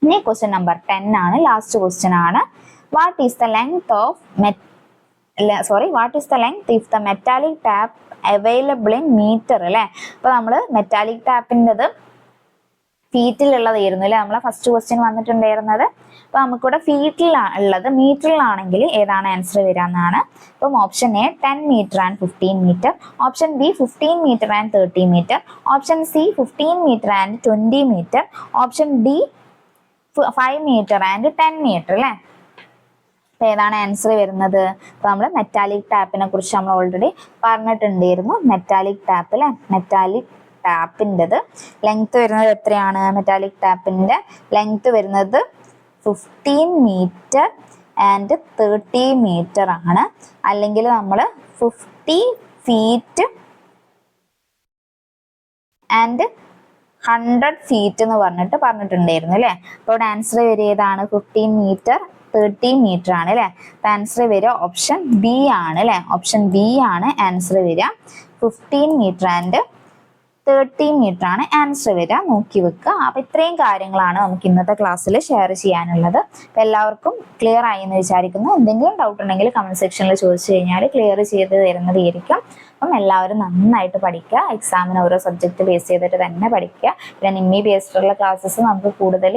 ഇനി ക്വസ്റ്റ്യൻ നമ്പർ 10 ആണ്, ലാസ്റ്റ് ക്വസ്റ്റ്യൻ ആണ്. What is the length if the metallic tap available in metre അല്ലെ. അപ്പൊ നമ്മള് മെറ്റാലിക് ടാപ്പിൻ്റെത് ഫീറ്റിലുള്ളതായിരുന്നു അല്ലെ നമ്മളെ ഫസ്റ്റ് ക്വസ്റ്റ്യൻ വന്നിട്ടുണ്ടായിരുന്നത്. അപ്പൊ നമുക്കിവിടെ ഫീറ്റിലുള്ളത് മീറ്ററിലാണെങ്കിൽ ഏതാണ് ആൻസർ വരാന്നാണ്. അപ്പം option A 10 metre and 15 metre, option B 15 metre and 30 metre, option C 15 metre and 20 metre, option D 5 metre and 10 metre അല്ലെ. അപ്പൊ ഏതാണ് ആൻസർ വരുന്നത്? അപ്പൊ നമ്മൾ മെറ്റാലിക് ടാപ്പിനെ കുറിച്ച് നമ്മൾ ഓൾറെഡി പറഞ്ഞിട്ടുണ്ടായിരുന്നു. മെറ്റാലിക് ടാപ്പ് അല്ലെ, മെറ്റാലിക് ടാപ്പിൻ്റെത് ലെങ്ത് വരുന്നത് എത്രയാണ്? മെറ്റാലിക് ടാപ്പിന്റെ ലെങ്ത് വരുന്നത് 15 മീറ്റർ ആൻഡ് 30 മീറ്റർ ആണ്. അല്ലെങ്കിൽ നമ്മൾ 50 ഫീറ്റ് ആൻഡ് 100 ഫീറ്റ് എന്ന് പറഞ്ഞിട്ടുണ്ടായിരുന്നു അല്ലെ. അപ്പോൾ ഇവിടെ ആൻസർ വരികയാണ് 15 മീറ്റർ 30 മീറ്റർ ആണ് അല്ലെ. ആൻസർ വരിക ഓപ്ഷൻ ബി ആണ് അല്ലെ. ഓപ്ഷൻ ബി ആണ് ആൻസർ വരിക. 15 മീറ്റർ ആൻഡ് 30 മീറ്റർ ആണ് ആൻസർ വരിക. നോക്കി വെക്കുക. അപ്പൊ ഇത്രയും കാര്യങ്ങളാണ് നമുക്ക് ഇന്നത്തെ ക്ലാസ്സിൽ ഷെയർ ചെയ്യാനുള്ളത്. അപ്പൊ എല്ലാവർക്കും ക്ലിയർ ആയി എന്ന് വിചാരിക്കുന്നു. എന്തെങ്കിലും ഡൗട്ട് ഉണ്ടെങ്കിൽ കമന്റ് സെക്ഷനിൽ ചോദിച്ചു കഴിഞ്ഞാൽ ക്ലിയർ ചെയ്ത് തരുന്നതായിരിക്കും. അപ്പം എല്ലാവരും നന്നായിട്ട് പഠിക്കുക. എക്സാമിന് ഓരോ സബ്ജക്ട് ബേസ് ചെയ്തിട്ട് തന്നെ പഠിക്കുക. പിന്നെ നിമ്മി ബേസ്ഡുള്ള ക്ലാസ്സസ് നമുക്ക് കൂടുതൽ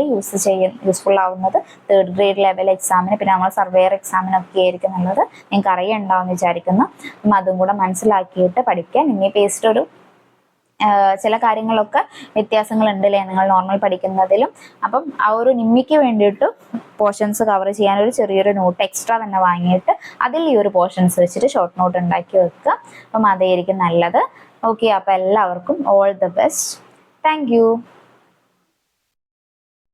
യൂസ്ഫുൾ ആവുന്നത് 3rd ഗ്രേഡ് ലെവൽ എക്സാമിന്, പിന്നെ നമ്മൾ സർവേയർ എക്സാമിനൊക്കെ ആയിരിക്കും നല്ലത്. നിങ്ങൾക്ക് അറിയുണ്ടാവുമെന്ന് വിചാരിക്കുന്നു. അപ്പം അതും കൂടെ മനസ്സിലാക്കിയിട്ട് പഠിക്കുക. നിമ്മി ബേസ്ഡ് ഒരു ചില കാര്യങ്ങളൊക്കെ വ്യത്യാസങ്ങളുണ്ട് അല്ലേ നിങ്ങൾ നോർമൽ പഠിക്കുന്നതിലും. അപ്പം ആ ഒരു നിമ്മിക്ക് വേണ്ടിയിട്ട് പോർഷൻസ് കവർ ചെയ്യാൻ ഒരു ചെറിയൊരു നോട്ട് എക്സ്ട്രാ തന്നെ വാങ്ങിയിട്ട് അതിൽ ഈ ഒരു പോർഷൻസ് വെച്ചിട്ട് ഷോർട്ട് നോട്ട് ഉണ്ടാക്കി വെക്കുക. അപ്പം അതായിരിക്കും നല്ലത്. ഓക്കെ, അപ്പം എല്ലാവർക്കും all the best. Thank you.